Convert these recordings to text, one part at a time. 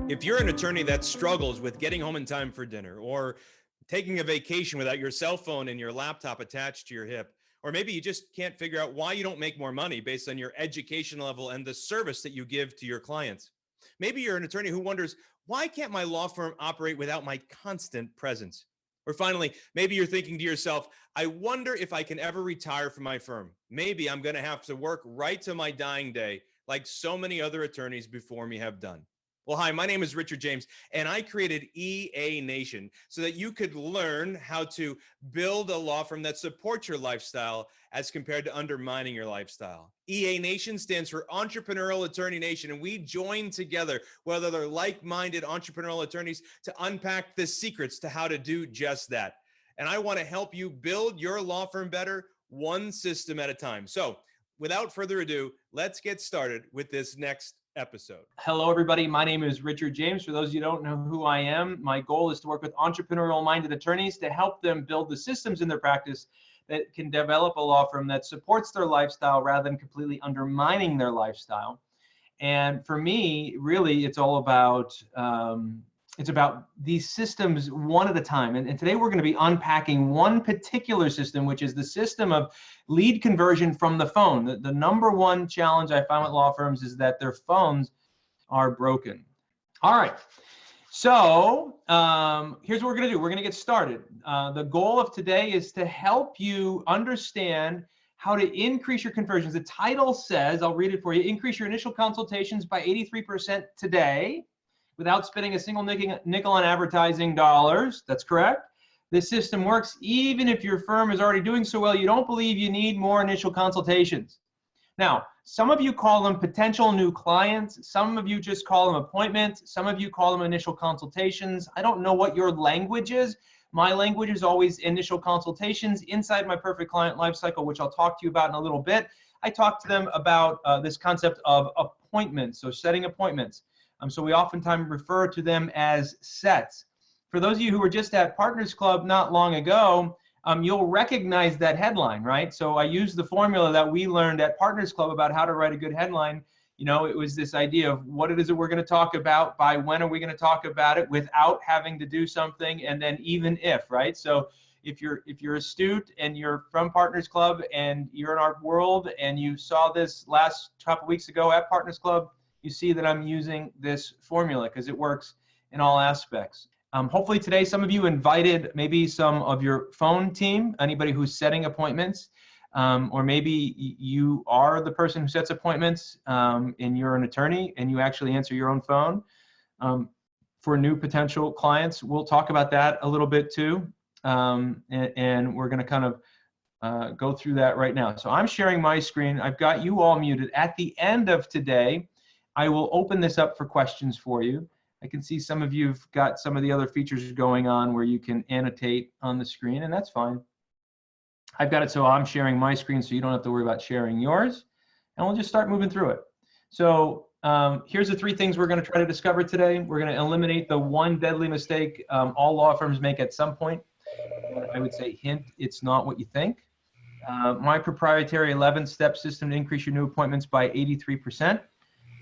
If you're an attorney that struggles with getting home in time for dinner, or taking a vacation without your cell phone and your laptop attached to your hip, or maybe you just can't figure out why you don't make more money based on your education level and the service that you give to your clients. Maybe you're an attorney who wonders, why can't my law firm operate without my constant presence? Or finally, maybe you're thinking to yourself, I wonder if I can ever retire from my firm. Maybe I'm going to have to work right to my dying day, like so many other attorneys before me have done. Well, hi, my name is Richard James, and I created EA Nation so that you could learn how to build a law firm that supports your lifestyle as compared to undermining your lifestyle. EA Nation stands for Entrepreneurial Attorney Nation, and we join together with other like-minded entrepreneurial attorneys to unpack the secrets to how to do just that. And I want to help you build your law firm better, one system at a time. So without further ado, let's get started with this next episode. Hello, everybody. My name is Richard James. For those of you who don't know who I am, my goal is to work with entrepreneurial-minded attorneys to help them build the systems in their practice that can develop a law firm that supports their lifestyle rather than completely undermining their lifestyle. And for me, really, it's all about these systems one at a time. And today we're going to be unpacking one particular system, which is the system of lead conversion from the phone. The number one challenge I find with law firms is that their phones are broken. All right. So here's what we're going to do. We're going to get started. The goal of today is to help you understand how to increase your conversions. The title says, I'll read it for you, increase your initial consultations by 83% today, without spending a single nickel on advertising dollars. That's correct. This system works even if your firm is already doing so well you don't believe you need more initial consultations. Now, some of you call them potential new clients. Some of you just call them appointments. Some of you call them initial consultations. I don't know what your language is. My language is always initial consultations. Inside my Perfect Client Lifecycle, which I'll talk to you about in a little bit, I talk to them about this concept of appointments, so setting appointments. So we oftentimes refer to them as sets. For those of you who were just at Partners Club not long ago, you'll recognize that headline, right? So I used the formula that we learned at Partners Club about how to write a good headline. You know, it was this idea of what it is that we're going to talk about, by when are we going to talk about it without having to do something, and then even if, right? So if you're astute and you're from Partners Club and you're in our world and you saw this last couple weeks ago at Partners Club, you see that I'm using this formula because it works in all aspects. Hopefully today some of you invited maybe some of your phone team, anybody who's setting appointments, or maybe you are the person who sets appointments and you're an attorney and you actually answer your own phone. For new potential clients, we'll talk about that a little bit too, and we're going to kind of go through that right now. So I'm sharing my screen. I've got you all muted. At the end of today, I will open this up for questions for you. I can see some of you've got some of the other features going on where you can annotate on the screen, and that's fine. I've got it so I'm sharing my screen so you don't have to worry about sharing yours, and we'll just start moving through it. So here's the three things we're going to try to discover today. We're going to eliminate the one deadly mistake all law firms make at some point. I would say, hint, it's not what you think. My proprietary 11-step system to increase your new appointments by 83%.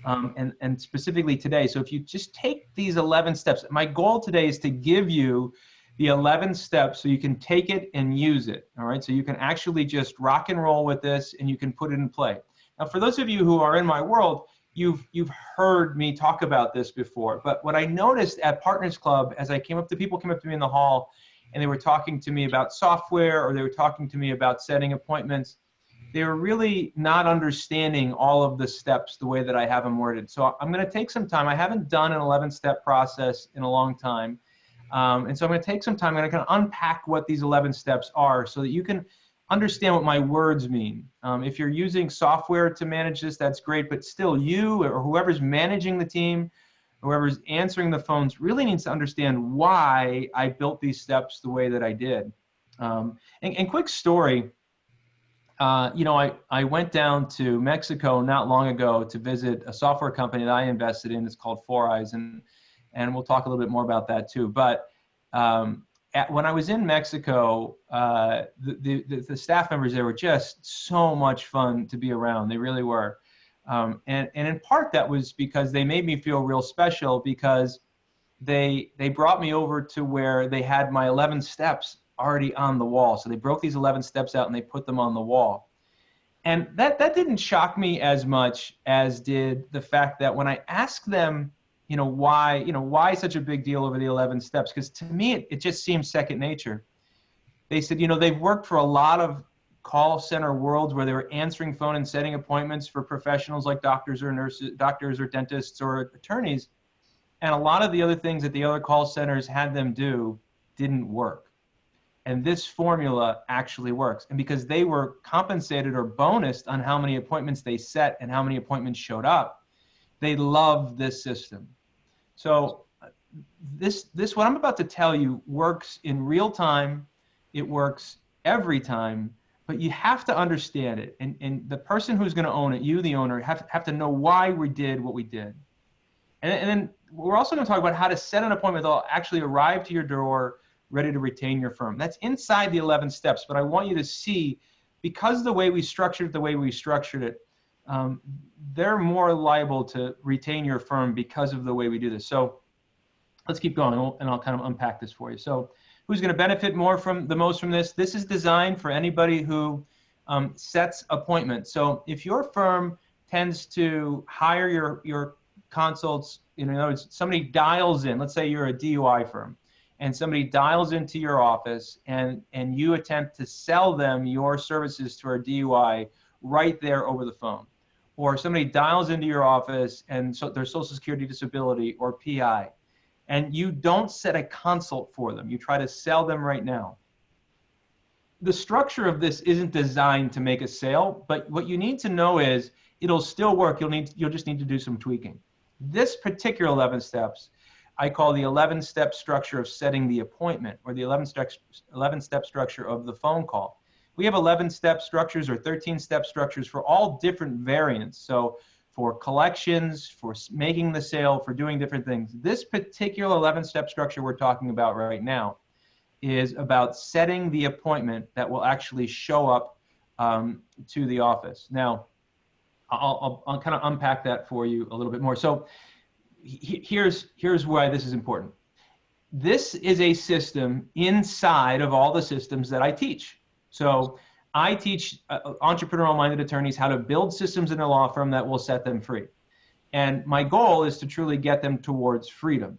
And specifically today, so if you just take these 11 steps, my goal today is to give you the 11 steps so you can take it and use it, all right? So you can actually just rock and roll with this and you can put it in play. Now, for those of you who are in my world, you've heard me talk about this before, but what I noticed at Partners Club as I people came up to me in the hall and they were talking to me about software or they were talking to me about setting appointments, they were really not understanding all of the steps the way that I have them worded. So I'm going to take some time. I haven't done an 11-step process in a long time. And so I'm going to take some time. I'm going to kind of unpack what these 11 steps are so that you can understand what my words mean. If you're using software to manage this, that's great. But still, you or whoever's managing the team, whoever's answering the phones really needs to understand why I built these steps the way that I did. And quick story. You know, I went down to Mexico not long ago to visit a software company that I invested in. It's called 4Eyes, and we'll talk a little bit more about that too. But when I was in Mexico, the staff members there were just so much fun to be around. They really were. And in part that was because they made me feel real special, because they brought me over to where they had my 11 steps already on the wall. So they broke these 11 steps out and they put them on the wall. And that didn't shock me as much as did the fact that when I asked them, why such a big deal over the 11 steps? Because to me, it just seems second nature. They said, they've worked for a lot of call center worlds where they were answering phone and setting appointments for professionals like doctors or nurses, doctors or dentists or attorneys. And a lot of the other things that the other call centers had them do didn't work. And this formula actually works. And because they were compensated or bonused on how many appointments they set and how many appointments showed up, they loved this system. So this what I'm about to tell you works in real time. It works every time, but you have to understand it. And the person who's going to own it, you, the owner, have to know why we did what we did. And then we're also going to talk about how to set an appointment that'll actually arrive to your door ready to retain your firm. That's inside the 11 steps, but I want you to see, because the way we structured it, they're more liable to retain your firm because of the way we do this. So let's keep going, and I'll kind of unpack this for you. So who's going to benefit the most from this? This is designed for anybody who sets appointments. So if your firm tends to hire your consults, in other words, somebody dials in, let's say you're a DUI firm, and somebody dials into your office and you attempt to sell them your services to our DUI right there over the phone. Or somebody dials into your office and so their Social Security disability or PI, and you don't set a consult for them. You try to sell them right now. The structure of this isn't designed to make a sale, but what you need to know is it'll still work. You'll just need to do some tweaking. This particular 11 steps, I call the 11-step structure of setting the appointment, or the 11-step structure of the phone call. We have 11-step structures or 13-step structures for all different variants. So for collections, for making the sale, for doing different things. This particular 11-step structure we're talking about right now is about setting the appointment that will actually show up to the office. Now, I'll kind of unpack that for you a little bit more. So here's why this is important. This is a system inside of all the systems that I teach. So I teach entrepreneurial-minded attorneys how to build systems in their law firm that will set them free. And my goal is to truly get them towards freedom.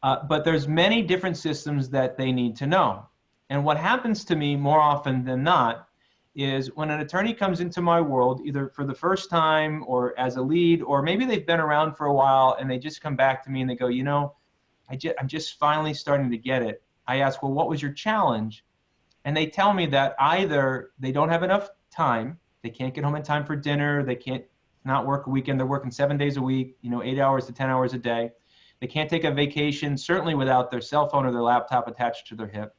But there's many different systems that they need to know. And what happens to me more often than not is when an attorney comes into my world, either for the first time or as a lead, or maybe they've been around for a while and they just come back to me and they go, I'm just finally starting to get it. I ask, well, what was your challenge? And they tell me that either they don't have enough time, they can't get home in time for dinner, they can't not work a weekend, they're working 7 days a week, 8 hours to 10 hours a day. They can't take a vacation, certainly without their cell phone or their laptop attached to their hip.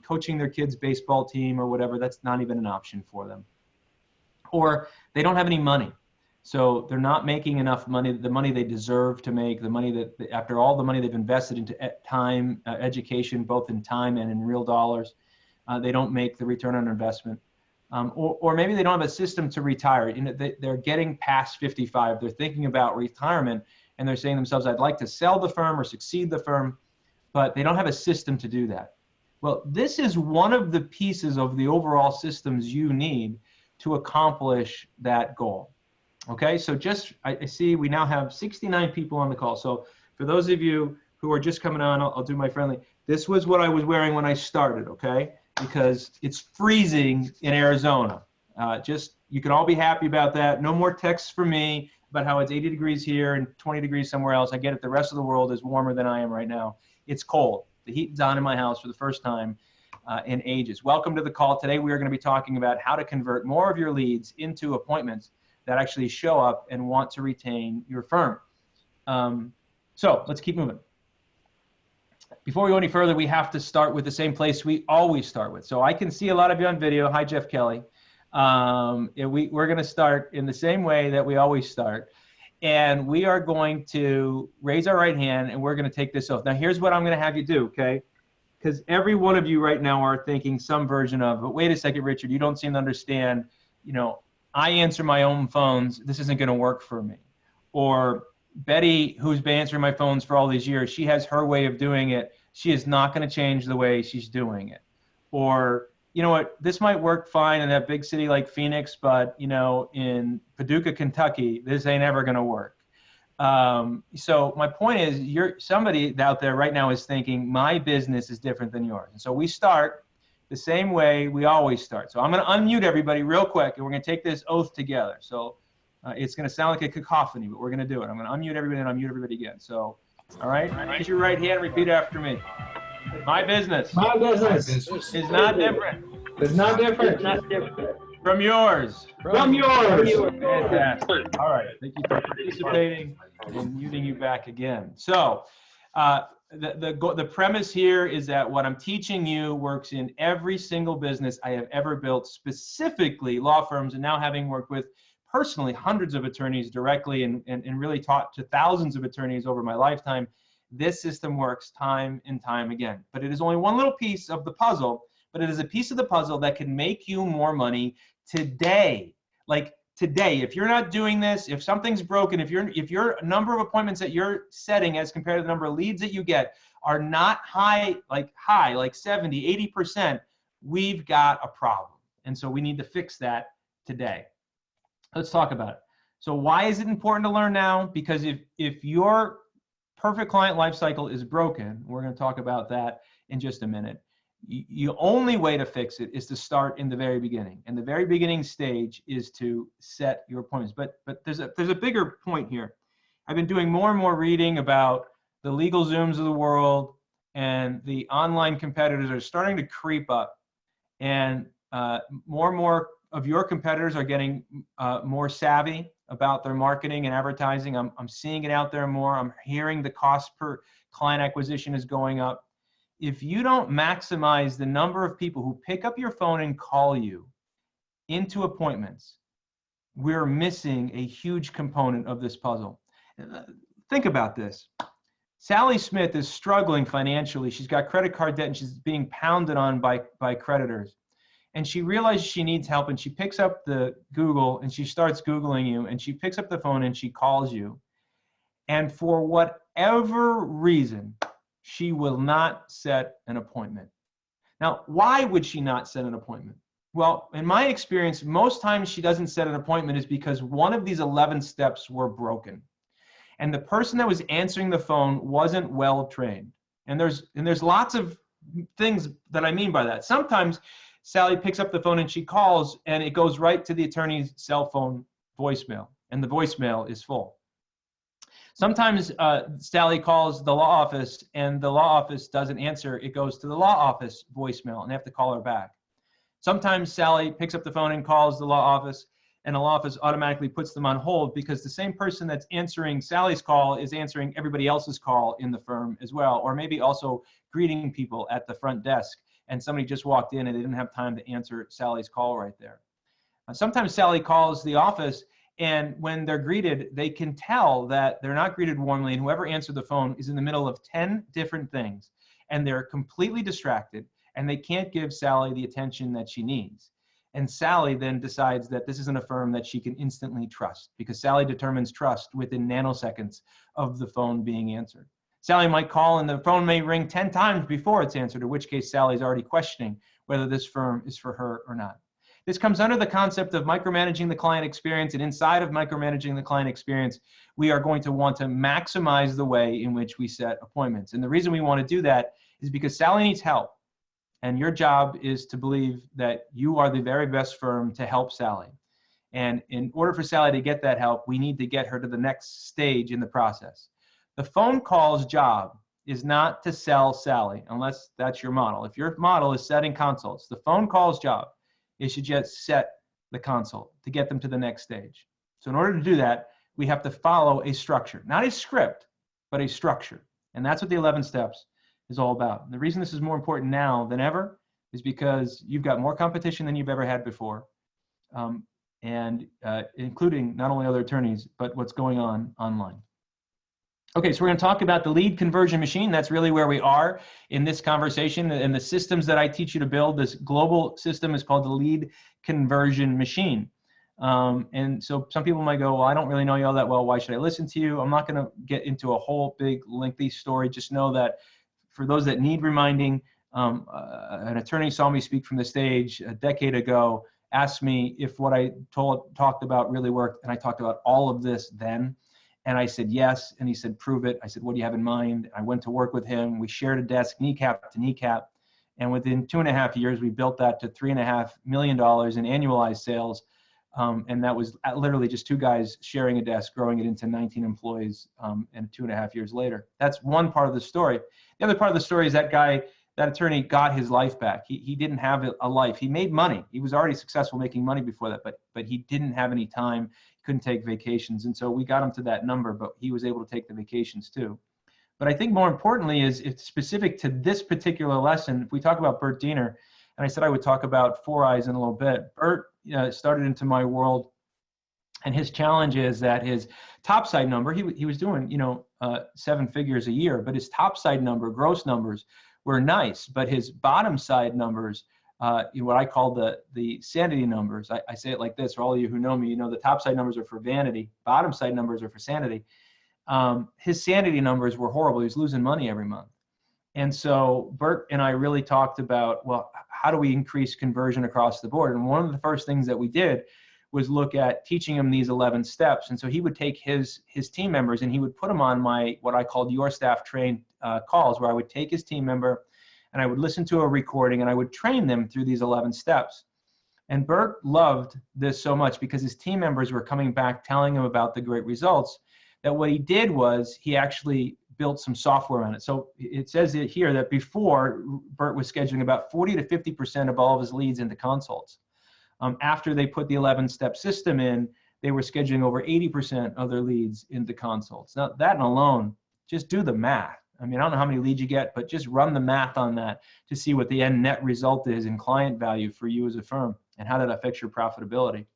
Coaching their kids' baseball team or whatever, that's not even an option for them. Or they don't have any money. So they're not making enough money, the money they deserve to make, the money that, after all the money they've invested into time, education, both in time and in real dollars, they don't make the return on investment. Or maybe they don't have a system to retire. They're getting past 55. They're thinking about retirement and they're saying to themselves, I'd like to sell the firm or succeed the firm, but they don't have a system to do that. Well, this is one of the pieces of the overall systems you need to accomplish that goal. Okay, so I see we now have 69 people on the call. So for those of you who are just coming on, I'll do my friendly. This was what I was wearing when I started, okay? Because it's freezing in Arizona. You can all be happy about that. No more texts from me about how it's 80 degrees here and 20 degrees somewhere else. I get it. The rest of the world is warmer than I am right now. It's cold. The heat's on in my house for the first time in ages. Welcome to the call. Today we are going to be talking about how to convert more of your leads into appointments that actually show up and want to retain your firm. So let's keep moving. Before we go any further, we have to start with the same place we always start with. So I can see a lot of you on video. Hi, Jeff Kelly. We're going to start in the same way that we always start. And we are going to raise our right hand and we're going to take this oath. Now, here's what I'm going to have you do, okay? Because every one of you right now are thinking some version of, but wait a second, Richard, you don't seem to understand, I answer my own phones. This isn't going to work for me. Or Betty, who's been answering my phones for all these years, she has her way of doing it. She is not going to change the way she's doing it. Or, you know what, this might work fine in that big city like Phoenix, but, you know, in Paducah, Kentucky, this ain't ever going to work. So my point is, somebody out there right now is thinking, my business is different than yours. And so we start the same way we always start. So I'm going to unmute everybody real quick, and we're going to take this oath together. So it's going to sound like a cacophony, but we're going to do it. I'm going to unmute everybody and unmute everybody again. So, all right, raise your right hand, repeat after me. My business. My business is not different. It's not different. From yours. From yours. Fantastic. All right. Thank you for participating and muting you back again. So the premise here is that what I'm teaching you works in every single business I have ever built, specifically law firms, and now having worked with personally hundreds of attorneys directly and really taught to thousands of attorneys over my lifetime. This system works time and time again. But it is only one little piece of the puzzle, but it is a piece of the puzzle that can make you more money today. Like today, if you're not doing this, if something's broken, if your number of appointments that you're setting as compared to the number of leads that you get are not high, like 70, 80%, we've got a problem. And so we need to fix that today. Let's talk about it. So why is it important to learn now? Because if your perfect client lifecycle is broken, we're going to talk about that in just a minute. The only way to fix it is to start in the very beginning. And the very beginning stage is to set your appointments. But there's a bigger point here. I've been doing more and more reading about the legal Zooms of the world, and the online competitors are starting to creep up. And more and more of your competitors are getting more savvy about their marketing and advertising. I'm seeing it out there more. I'm hearing the cost per client acquisition is going up. If you don't maximize the number of people who pick up your phone and call you into appointments, we're missing a huge component of this puzzle. Think about this. Sally Smith is struggling financially. She's got credit card debt and she's being pounded on by creditors. And she realizes she needs help, and she picks up the Google and she starts Googling you, and she picks up the phone and she calls you. And for whatever reason, she will not set an appointment. Now, why would she not set an appointment? Well, in my experience, most times she doesn't set an appointment is because one of these 11 steps were broken. And the person that was answering the phone wasn't well trained. And there's lots of things that I mean by that. Sometimes Sally picks up the phone and she calls, and it goes right to the attorney's cell phone voicemail, and the voicemail is full. Sometimes Sally calls the law office and the law office doesn't answer. It goes to the law office voicemail and they have to call her back. Sometimes Sally picks up the phone and calls the law office, and the law office automatically puts them on hold because the same person that's answering Sally's call is answering everybody else's call in the firm as well, or maybe also greeting people at the front desk, and somebody just walked in and they didn't have time to answer Sally's call right there. Sometimes Sally calls the office, and when they're greeted, they can tell that they're not greeted warmly, and whoever answered the phone is in the middle of 10 different things, and they're completely distracted, and they can't give Sally the attention that she needs. And Sally then decides that this isn't a firm that she can instantly trust, because Sally determines trust within nanoseconds of the phone being answered. Sally might call and the phone may ring 10 times before it's answered, in which case Sally's already questioning whether this firm is for her or not. This comes under the concept of micromanaging the client experience, and inside of micromanaging the client experience, we are going to want to maximize the way in which we set appointments. And the reason we want to do that is because Sally needs help, and your job is to believe that you are the very best firm to help Sally. And in order for Sally to get that help, we need to get her to the next stage in the process. The phone call's job is not to sell Sally, unless that's your model. If your model is setting consults, the phone call's job is to just set the consult to get them to the next stage. So in order to do that, we have to follow a structure, not a script, but a structure. And that's what the 11 steps is all about. And the reason this is more important now than ever is because you've got more competition than you've ever had before, including not only other attorneys, but what's going on online. Okay, so we're going to talk about the lead conversion machine. That's really where we are in this conversation. And the systems that I teach you to build, this global system is called the lead conversion machine. And so some people might go, well, I don't really know you all that well. Why should I listen to you? I'm not going to get into a whole big lengthy story. Just know that for those that need reminding, an attorney saw me speak from the stage a decade ago, asked me if what I talked about really worked. And I talked about all of this then. And I said, yes. And he said, prove it. I said, what do you have in mind? I went to work with him. We shared a desk kneecap to kneecap. And within 2.5 years, we built that to $3.5 million in annualized sales. And that was literally just two guys sharing a desk, growing it into 19 employees, and 2.5 years later. That's one part of the story. The other part of the story is that guy, that attorney, got his life back. He didn't have a life. He made money. He was already successful making money before that, but he didn't have any time. He couldn't take vacations. And so we got him to that number, but he was able to take the vacations too. But I think more importantly is it's specific to this particular lesson. If we talk about Bert Diener, and I said I would talk about 4 Eyes in a little bit. Bert started into my world, and his challenge is that his top side number, he was doing 7 figures a year, but his top side number, gross numbers, were nice, but his bottom side numbers, what I call the sanity numbers. I say it like this: for all of you who know me, the top side numbers are for vanity, bottom side numbers are for sanity. His sanity numbers were horrible. He was losing money every month. And so Bert and I really talked about, well, how do we increase conversion across the board? And one of the first things that we did was look at teaching him these 11 steps. And so he would take his team members and he would put them on my, what I called Your Staff Train calls, where I would take his team member and I would listen to a recording and I would train them through these 11 steps. And Bert loved this so much because his team members were coming back telling him about the great results, that what he did was he actually built some software on it. So it says it here that before, Bert was scheduling about 40 to 50% of all of his leads into consults. After they put the 11-step system in, they were scheduling over 80% of their leads into consults. Now that alone, just do the math. I mean, I don't know how many leads you get, but just run the math on that to see what the end net result is in client value for you as a firm and how that affects your profitability.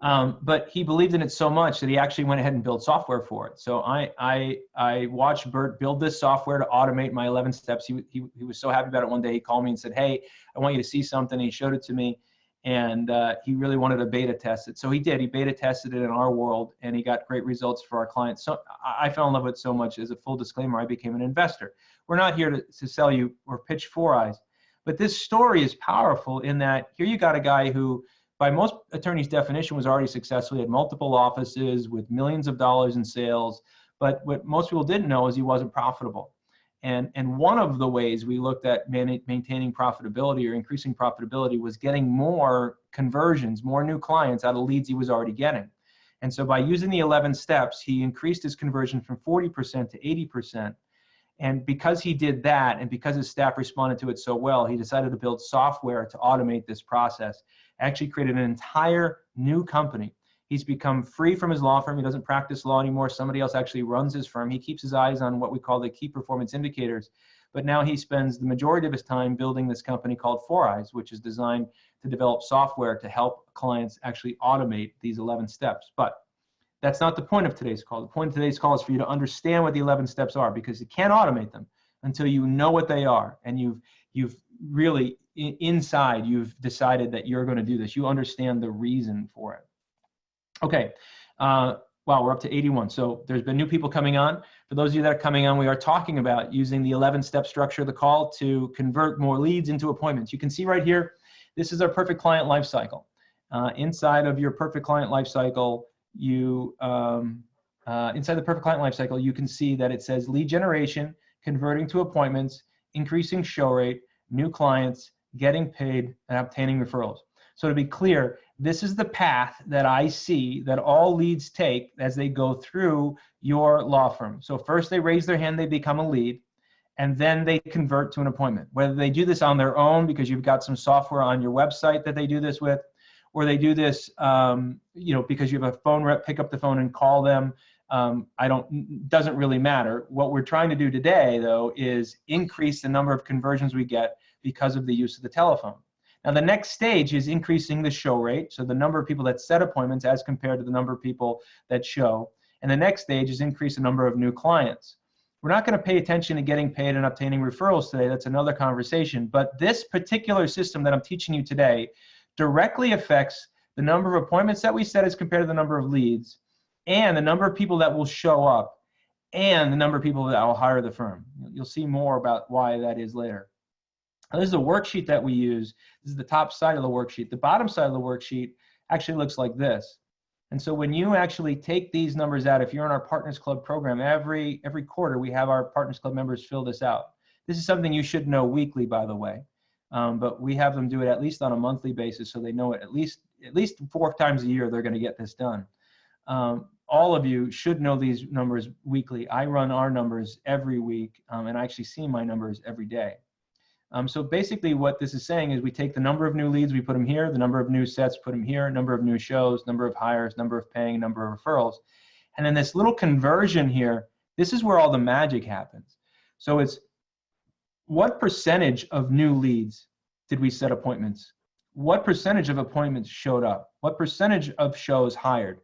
But he believed in it so much that he actually went ahead and built software for it. So I watched Bert build this software to automate my 11 steps. He was so happy about it. One day he called me and said, hey, I want you to see something. And he showed it to me, and he really wanted to beta test it. So he did. He beta tested it in our world, and he got great results for our clients. So I fell in love with it so much. As a full disclaimer, I became an investor. We're not here to sell you or pitch 4 Eyes. But this story is powerful in that here you got a guy who, by most attorneys' definition, was already successful. He had multiple offices with millions of dollars in sales. But what most people didn't know is he wasn't profitable. And one of the ways we looked at maintaining profitability or increasing profitability was getting more conversions, more new clients out of leads he was already getting. And so by using the 11 steps, he increased his conversion from 40% to 80%. And because he did that, and because his staff responded to it so well, he decided to build software to automate this process. Actually created an entire new company. He's become free from his law firm. He doesn't practice law anymore. Somebody else actually runs his firm. He keeps his eyes on what we call the key performance indicators. But now he spends the majority of his time building this company called 4 Eyes, which is designed to develop software to help clients actually automate these 11 steps. But that's not the point of today's call. The point of today's call is for you to understand what the 11 steps are, because you can't automate them until you know what they are. And you've really, inside, you've decided that you're going to do this. You understand the reason for it. Okay. Wow, we're up to 81. So there's been new people coming on. For those of you that are coming on, we are talking about using the 11-step structure of the call to convert more leads into appointments. You can see right here, this is our perfect client lifecycle. Inside of your perfect client lifecycle, inside the perfect client lifecycle, you can see that it says lead generation, converting to appointments, increasing show rate, new clients, getting paid, and obtaining referrals. So to be clear, this is the path that I see that all leads take as they go through your law firm. So first they raise their hand, they become a lead, and then they convert to an appointment. Whether they do this on their own because you've got some software on your website that they do this with, or they do this because you have a phone rep pick up the phone and call them. Doesn't really matter. What we're trying to do today, though, is increase the number of conversions we get because of the use of the telephone. Now, the next stage is increasing the show rate, so the number of people that set appointments as compared to the number of people that show. And the next stage is increase the number of new clients. We're not going to pay attention to getting paid and obtaining referrals today. That's another conversation. But this particular system that I'm teaching you today directly affects the number of appointments that we set as compared to the number of leads, and the number of people that will show up, and the number of people that will hire the firm. You'll see more about why that is later. Now, this is a worksheet that we use. This is the top side of the worksheet. The bottom side of the worksheet actually looks like this. And so when you actually take these numbers out, if you're in our Partners Club program, every quarter we have our Partners Club members fill this out. This is something you should know weekly, by the way. But we have them do it at least on a monthly basis, so they know it at least 4 times a year they're going to get this done. All of you should know these numbers weekly. I run our numbers every week, and I actually see my numbers every day. So basically what this is saying is we take the number of new leads, we put them here, the number of new sets, put them here, number of new shows, number of hires, number of paying, number of referrals. And then this little conversion here, this is where all the magic happens. So it's what percentage of new leads did we set appointments? What percentage of appointments showed up? What percentage of shows hired?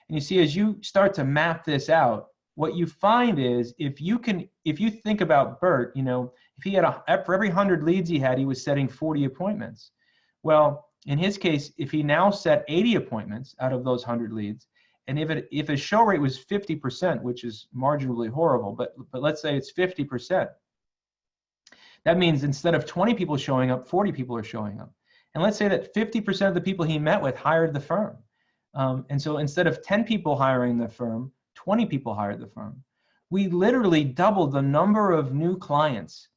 And you see, as you start to map this out, what you find is if you think about Bert, you know, if he had for every 100 leads he had, he was setting 40 appointments. Well, in his case, if he now set 80 appointments out of those 100 leads, and if his show rate was 50%, which is marginally horrible, but let's say it's 50%, that means instead of 20 people showing up, 40 people are showing up. And let's say that 50% of the people he met with hired the firm. And so instead of 10 people hiring the firm, 20 people hired the firm. We literally doubled the number of new clients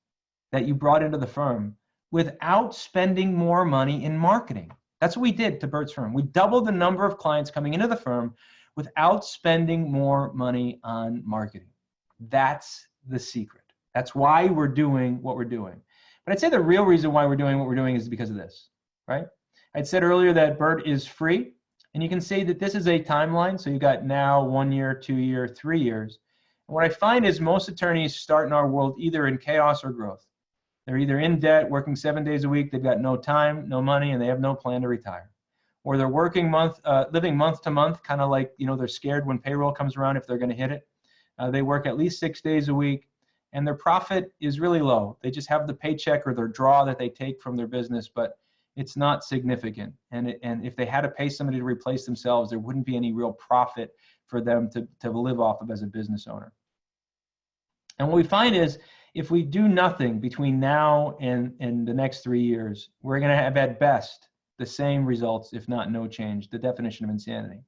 that you brought into the firm without spending more money in marketing. That's what we did to Bert's firm. We doubled the number of clients coming into the firm without spending more money on marketing. That's the secret. That's why we're doing what we're doing. But I'd say the real reason why we're doing what we're doing is because of this, right? I'd said earlier that Bert is free. And you can see that this is a timeline. So you got now 1 year, 2 year, 3 years. And what I find is most attorneys start in our world either in chaos or growth. They're either in debt, working 7 days a week, they've got no time, no money, and they have no plan to retire. Or they're working living month to month, kind of like, you know, they're scared when payroll comes around if they're going to hit it. They work at least 6 days a week, and their profit is really low. They just have the paycheck or their draw that they take from their business, but it's not significant. And if they had to pay somebody to replace themselves, there wouldn't be any real profit for them to live off of as a business owner. And what we find is if we do nothing between now and the next 3 years, we're going to have at best the same results, if not no change, the definition of insanity.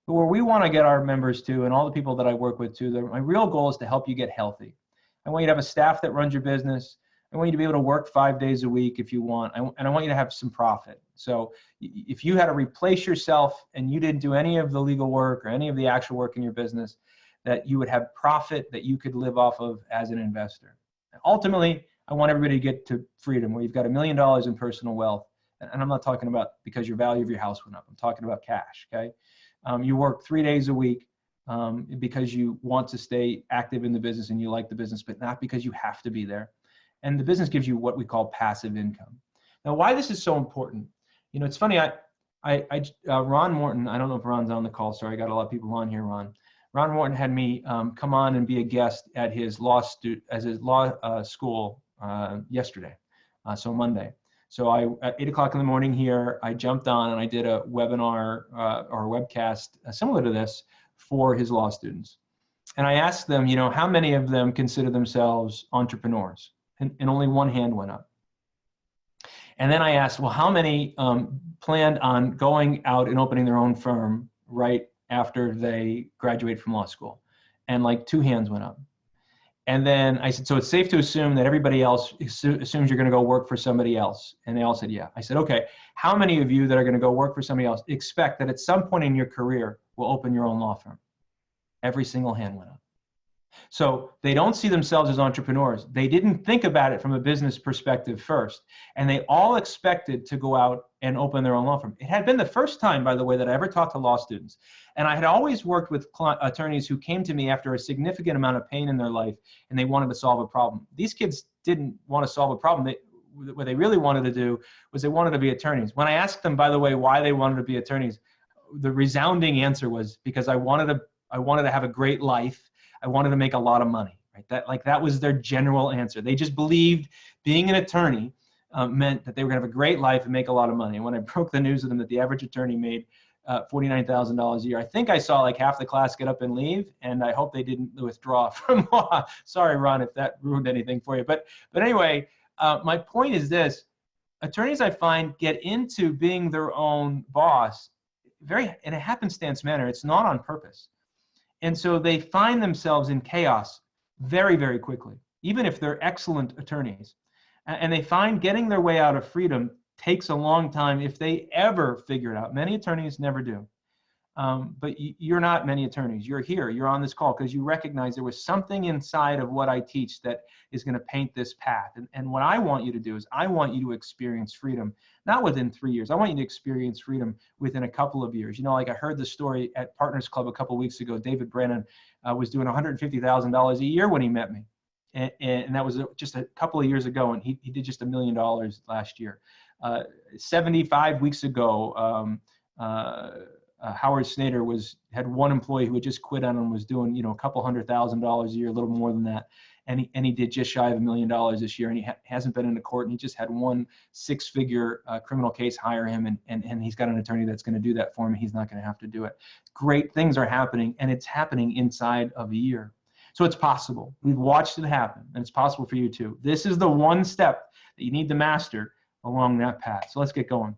But where we want to get our members to, and all the people that I work with too, my real goal is to help you get healthy. I want you to have a staff that runs your business. I want you to be able to work 5 days a week if you want, and I want you to have some profit. So if you had to replace yourself and you didn't do any of the legal work or any of the actual work in your business, that you would have profit that you could live off of as an investor. And ultimately, I want everybody to get to freedom where you've got $1 million in personal wealth. And I'm not talking about because your value of your house went up. I'm talking about cash, okay? You work 3 days a week because you want to stay active in the business and you like the business, but not because you have to be there. And the business gives you what we call passive income. Now, why this is so important, you know, it's funny. Ron Morton, I don't know if Ron's on the call. Sorry, I got a lot of people on here. Ron Morton had me come on and be a guest at his law school yesterday, so Monday. So at 8 o'clock in the morning here, I jumped on and I did a webinar or a webcast similar to this for his law students. And I asked them, you know, how many of them consider themselves entrepreneurs? And only one hand went up. And then I asked, well, how many planned on going out and opening their own firm right after they graduate from law school? And like 2 hands went up. And then I said, so it's safe to assume that everybody else assumes you're going to go work for somebody else. And they all said, yeah. I said, okay, how many of you that are going to go work for somebody else expect that at some point in your career will open your own law firm? Every single hand went up. So they don't see themselves as entrepreneurs. They didn't think about it from a business perspective first. And they all expected to go out and open their own law firm. It had been the first time, by the way, that I ever talked to law students. And I had always worked with attorneys who came to me after a significant amount of pain in their life and they wanted to solve a problem. These kids didn't want to solve a problem. What they really wanted to do was they wanted to be attorneys. When I asked them, by the way, why they wanted to be attorneys, the resounding answer was because I wanted to have a great life. I wanted to make a lot of money, right? That was their general answer. They just believed being an attorney meant that they were going to have a great life and make a lot of money. And when I broke the news to them that the average attorney made $49,000 a year, I think I saw like half the class get up and leave, and I hope they didn't withdraw from law. Sorry, Ron, if that ruined anything for you. But anyway, my point is this. Attorneys, I find, get into being their own boss in a happenstance manner. It's not on purpose. And so they find themselves in chaos very, very quickly, even if they're excellent attorneys. And they find getting their way out of freedom takes a long time if they ever figure it out. Many attorneys never do. But you're not many attorneys. You're here. You're on this call because you recognize there was something inside of what I teach that is going to paint this path. And what I want you to do is I want you to experience freedom, not within 3 years. I want you to experience freedom within a couple of years. You know, like I heard the story at Partners Club a couple of weeks ago. David Brennan was doing $150,000 a year when he met me. And that was just a couple of years ago. And he did just $1 million last year. 75 weeks ago, Howard Snyder had one employee who had just quit on him, was doing, you know, a couple $100,000 a year, a little more than that. And he did just shy of $1 million this year. And he hasn't been into court, and he just had one 6-figure criminal case hire him. And he's got an attorney that's going to do that for him. He's not going to have to do it. Great things are happening, and it's happening inside of a year. So it's possible. We've watched it happen, and it's possible for you too. This is the one step that you need to master along that path. So let's get going.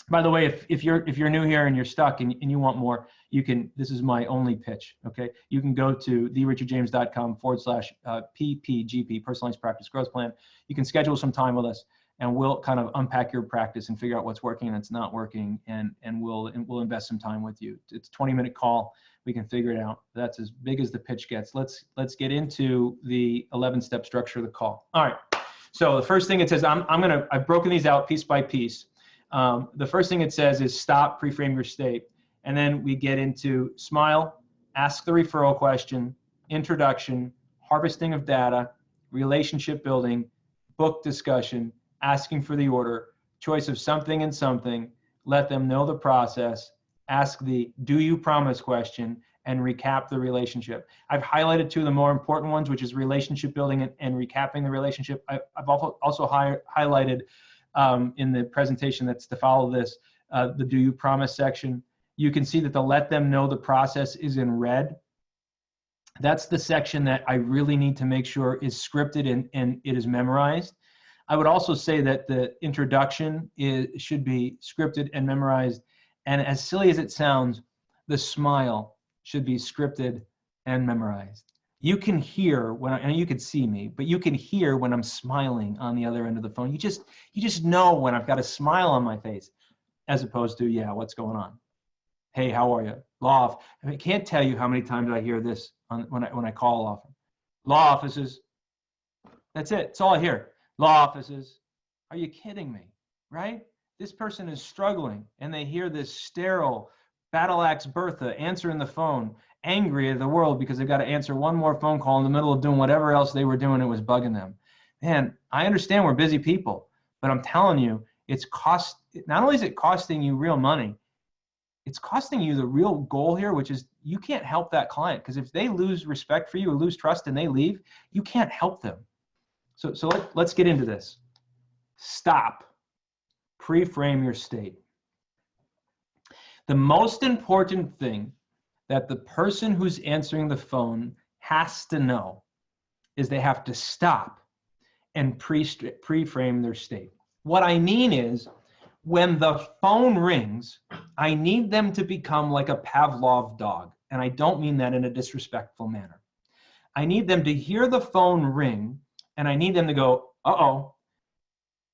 By the way, if you're new here and you're stuck and you want more, you can, this is my only pitch, okay? You can go to therichardjames.com/PPGP, Personalized Practice Growth Plan. You can schedule some time with us, and we'll kind of unpack your practice and figure out what's working and what's not working, and we'll invest some time with you. It's a 20-minute call. We can figure it out. That's as big as the pitch gets. Let's get into the 11-step structure of the call. All right. So the first thing it says, I've broken these out piece by piece. The first thing it says is stop, pre-frame your state. And then we get into smile, ask the referral question, introduction, harvesting of data, relationship building, book discussion, asking for the order, choice of something and something, let them know the process, ask the do you promise question, and recap the relationship. I've highlighted two of the more important ones, which is relationship building and recapping the relationship. I've also highlighted in the presentation that's to follow this, the do you promise section. You can see that the let them know the process is in red. That's the section that I really need to make sure is scripted and it is memorized. I would also say that the introduction should be scripted and memorized. And as silly as it sounds, the smile should be scripted and memorized. You can hear and you can see me, but you can hear when I'm smiling on the other end of the phone. You just know when I've got a smile on my face, as opposed to, yeah, what's going on? Hey, how are you? Law I can't tell you how many times I hear this when I call law firm. Law offices. That's it. That's all I hear. Law offices. Are you kidding me? Right? This person is struggling, and they hear this sterile battle axe Bertha answering the phone, angry at the world because they've got to answer one more phone call in the middle of doing whatever else they were doing. It was bugging them. Man, I understand we're busy people, but I'm telling you, not only is it costing you real money, it's costing you the real goal here, which is you can't help that client, because if they lose respect for you or lose trust and they leave, you can't help them. So let's get into this. Stop. Pre-frame your state. The most important thing that the person who's answering the phone has to know is they have to stop and pre-frame their state. What I mean is, when the phone rings, I need them to become like a Pavlov dog. And I don't mean that in a disrespectful manner. I need them to hear the phone ring, and I need them to go, uh-oh,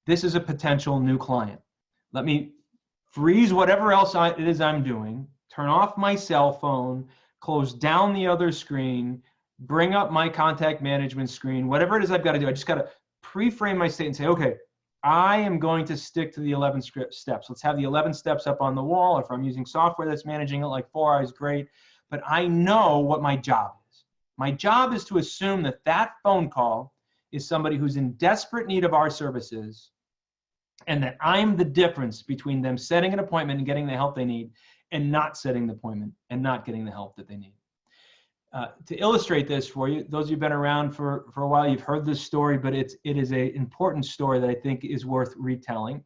this is a potential new client. Let me freeze whatever else it is I'm doing, turn off my cell phone, close down the other screen, bring up my contact management screen, whatever it is I've got to do. I just got to pre-frame my state and say, okay, I am going to stick to the 11 steps. Let's have the 11 steps up on the wall. If I'm using software that's managing it like 4eyes, great. But I know what my job is. My job is to assume that that phone call is somebody who's in desperate need of our services, and that I'm the difference between them setting an appointment and getting the help they need and not setting the appointment and not getting the help that they need. To illustrate this for you, those of you who've been around for a while, you've heard this story, but it is an important story that I think is worth retelling.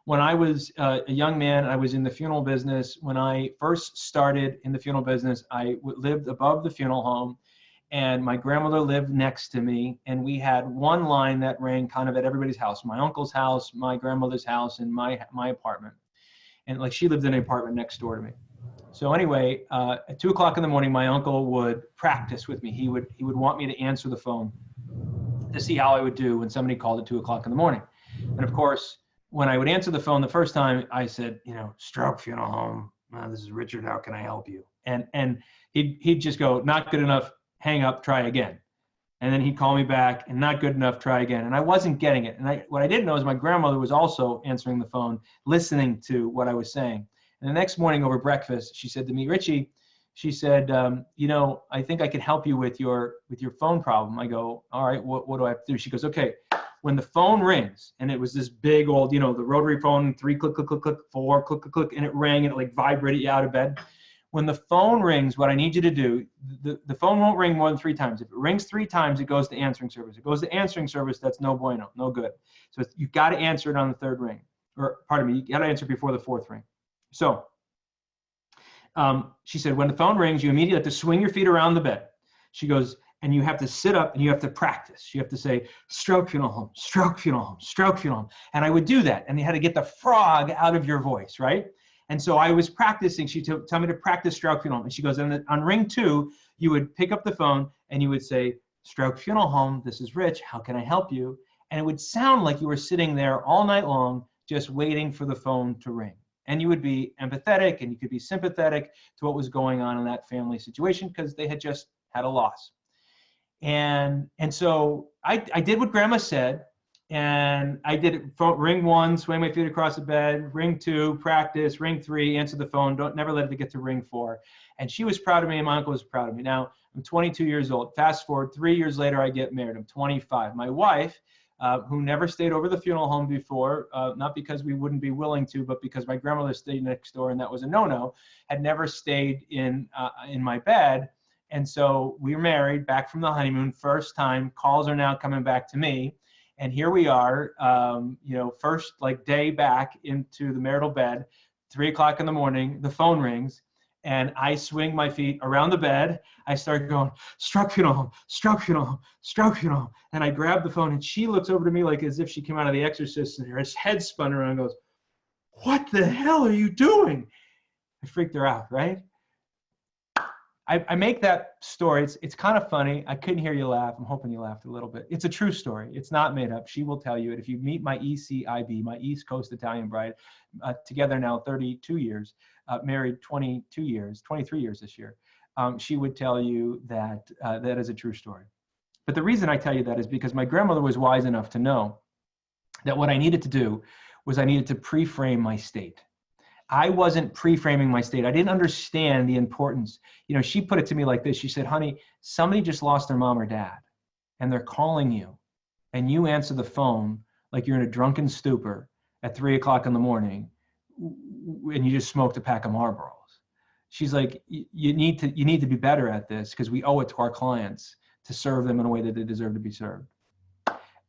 When I was a young man, I was in the funeral business. When I first started in the funeral business, I lived above the funeral home, and my grandmother lived next to me, and we had one line that rang kind of at everybody's house, my uncle's house, my grandmother's house, and my apartment. And like, she lived in an apartment next door to me. So anyway, at 2 o'clock in the morning, my uncle would practice with me. He would want me to answer the phone to see how I would do when somebody called at 2 o'clock in the morning. And of course, when I would answer the phone the first time, I said, Stroke Funeral Home. This is Richard. How can I help you? And he'd just go, not good enough, hang up, try again. And then he'd call me back, and not good enough, try again. And I wasn't getting it. And what I didn't know is my grandmother was also answering the phone, listening to what I was saying. And the next morning over breakfast, she said to me, Richie, she said, I think I can help you with your phone problem. I go, all right, what do I have to do? She goes, okay, when the phone rings, and it was this big old, the rotary phone, 3 click, click, click, click, 4 click, click, click, and it rang, and it like vibrated you out of bed. When the phone rings, what I need you to do, the phone won't ring more than 3 times. If it rings 3 times, it goes to answering service. It goes to answering service, that's no bueno, no good. So you've got to answer it on the 3rd ring. Or pardon me, you got to answer before the 4th ring. So she said, when the phone rings, you immediately have to swing your feet around the bed. She goes, and you have to sit up and you have to practice. You have to say, Stroke Funeral Home, Stroke Funeral Home, Stroke Funeral Home. And I would do that. And you had to get the frog out of your voice, right? And so I was practicing. She told me to practice Stroke Funeral Home. And she goes, and on ring 2, you would pick up the phone and you would say, Stroke Funeral Home, this is Rich. How can I help you? And it would sound like you were sitting there all night long, just waiting for the phone to ring. And you would be empathetic and you could be sympathetic to what was going on in that family situation because they had just had a loss. And so I did what Grandma said, and I did it. Ring 1, swing my feet across the bed. Ring 2, practice. Ring 3, answer the phone. Never let it get to ring 4. And she was proud of me, and my uncle was proud of me. Now I'm 22 years old. Fast forward 3 years later, I get married. I'm 25. My wife, who never stayed over the funeral home before, not because we wouldn't be willing to, but because my grandmother stayed next door, and that was a no-no, had never stayed in my bed. And so we were married, back from the honeymoon, first time. Calls are now coming back to me. And here we are, first day back into the marital bed, 3 o'clock in the morning, the phone rings, and I swing my feet around the bed. I start going, Stroke Funeral Home, Stroke Funeral Home, Stroke Funeral Home. And I grab the phone, and she looks over to me like as if she came out of The Exorcist, and her head spun around and goes, what the hell are you doing? I freaked her out, right? I make that story. It's kind of funny. I couldn't hear you laugh. I'm hoping you laughed a little bit. It's a true story. It's not made up. She will tell you it. If you meet my ECIB, my East Coast Italian bride, together now 32 years, married 22 years, 23 years this year, she would tell you that that is a true story. But the reason I tell you that is because my grandmother was wise enough to know that what I needed to do was I needed to pre-frame my state. I wasn't pre-framing my state. I didn't understand the importance. She put it to me like this. She said, honey, somebody just lost their mom or dad, and they're calling you, and you answer the phone like you're in a drunken stupor at 3 o'clock in the morning, and you just smoked a pack of Marlboros. She's like, you need to be better at this because we owe it to our clients to serve them in a way that they deserve to be served.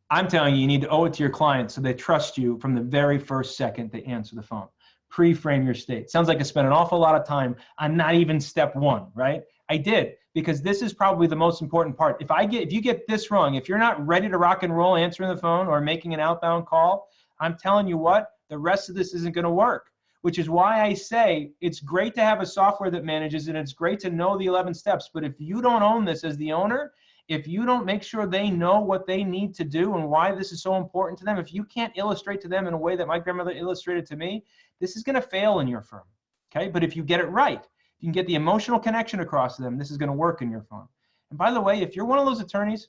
I'm telling you, you need to owe it to your clients so they trust you from the very first second they answer the phone. Pre-frame your state. Sounds like I spent an awful lot of time on not even step 1, right? I did, because this is probably the most important part. If you get this wrong, if you're not ready to rock and roll answering the phone or making an outbound call, I'm telling you what, the rest of this isn't going to work, which is why I say it's great to have a software that manages it. It's great to know the 11 steps, but if you don't own this as the owner, if you don't make sure they know what they need to do and why this is so important to them, if you can't illustrate to them in a way that my grandmother illustrated to me, this is going to fail in your firm, okay? But if you get it right, you can get the emotional connection across to them, this is going to work in your firm. And by the way, if you're one of those attorneys,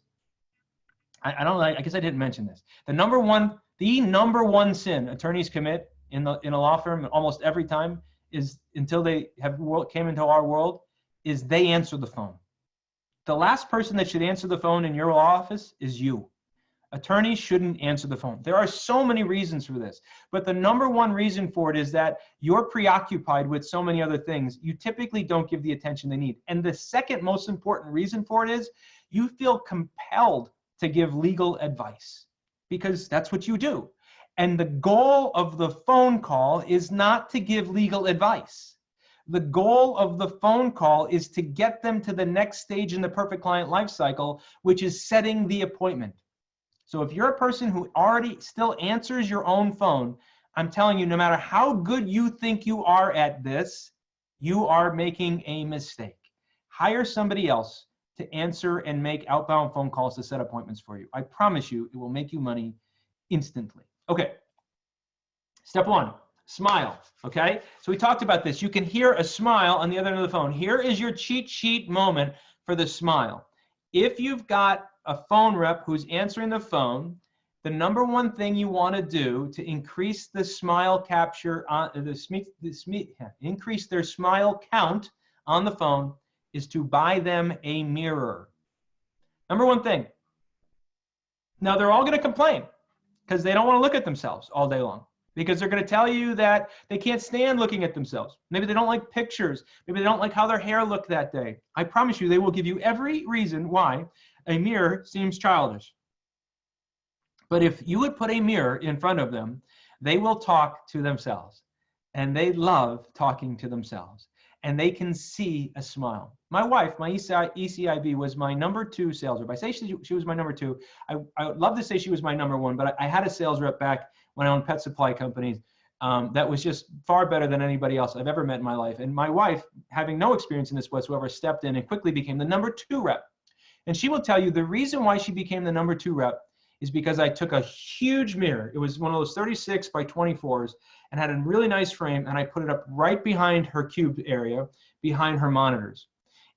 I guess I didn't mention this. The number one sin attorneys commit in a law firm almost every time is, until they came into our world, is they answer the phone. The last person that should answer the phone in your law office is you. Attorneys shouldn't answer the phone. There are so many reasons for this, but the number one reason for it is that you're preoccupied with so many other things. You typically don't give the attention they need. And the second most important reason for it is you feel compelled to give legal advice because that's what you do. And the goal of the phone call is not to give legal advice. The goal of the phone call is to get them to the next stage in the perfect client life cycle, which is setting the appointment. So if you're a person who already still answers your own phone, I'm telling you, no matter how good you think you are at this, you are making a mistake. Hire somebody else to answer and make outbound phone calls to set appointments for you. I promise you, it will make you money instantly. Okay. Step one, smile. Okay. So we talked about this. You can hear a smile on the other end of the phone. Here is your cheat sheet moment for the smile. If you've got a phone rep who's answering the phone, the number one thing you want to do to increase the smile capture, increase their smile count on the phone is to buy them a mirror. Number one thing. Now they're all going to complain because they don't want to look at themselves all day long, because they're going to tell you that they can't stand looking at themselves. Maybe they don't like pictures. Maybe they don't like how their hair looked that day. I promise you, they will give you every reason why a mirror seems childish. But if you would put a mirror in front of them, they will talk to themselves. And they love talking to themselves. And they can see a smile. My wife, my ECIB, was my number 2 sales rep. I say she was my number 2. I would love to say she was my number 1, but I had a sales rep back when I owned pet supply companies that was just far better than anybody else I've ever met in my life. And my wife, having no experience in this whatsoever, stepped in and quickly became the number 2 rep. And she will tell you the reason why she became the number 2 rep is because I took a huge mirror. It was one of those 36 by 24s and had a really nice frame, and I put it up right behind her cube area, behind her monitors.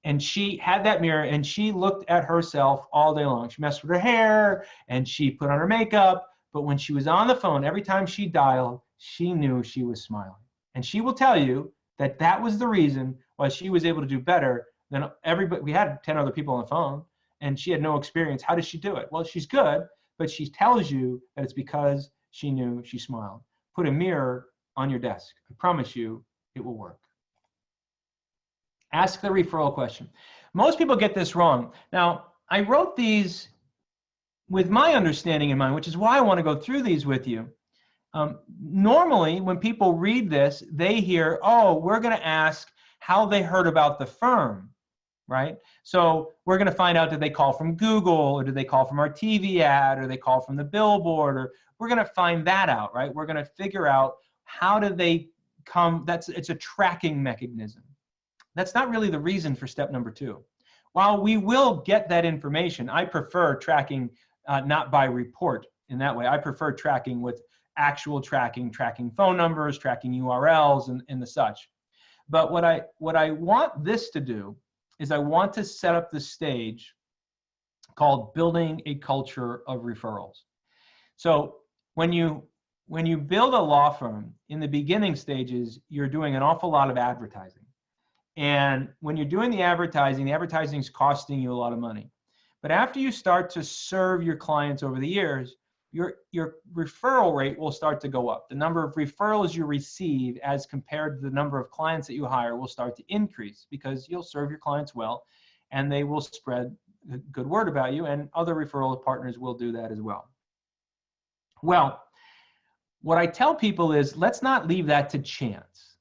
And she had that mirror, and she looked at herself all day long. She messed with her hair, and she put on her makeup, but when she was on the phone, every time she dialed, she knew she was smiling. And she will tell you that that was the reason why she was able to do better than everybody. We had 10 other people on the phone, and she had no experience. How did she do it? Well, she's good, but she tells you that it's because she knew she smiled. Put a mirror on your desk. I promise you it will work. Ask the referral question. Most people get this wrong. Now, I wrote these with my understanding in mind, which is why I want to go through these with you. Normally, when people read this, they hear, oh, we're going to ask how they heard about the firm, right? So we're going to find out, did they call from Google, or did they call from our TV ad, or they call from the billboard, or we're going to find that out, right? We're going to figure out how did they come. It's a tracking mechanism. That's not really the reason for step number 2. While we will get that information, I prefer tracking not by report in that way. I prefer tracking with actual tracking phone numbers, tracking URLs, and the such. But what I want this to do is I want to set up the stage called building a culture of referrals. So when you build a law firm, in the beginning stages, you're doing an awful lot of advertising. And when you're doing the advertising is costing you a lot of money. But after you start to serve your clients over the years, your referral rate will start to go up. The number of referrals you receive as compared to the number of clients that you hire will start to increase, because you'll serve your clients well and they will spread a good word about you, and other referral partners will do that as well. Well, what I tell people is, let's not leave that to chance.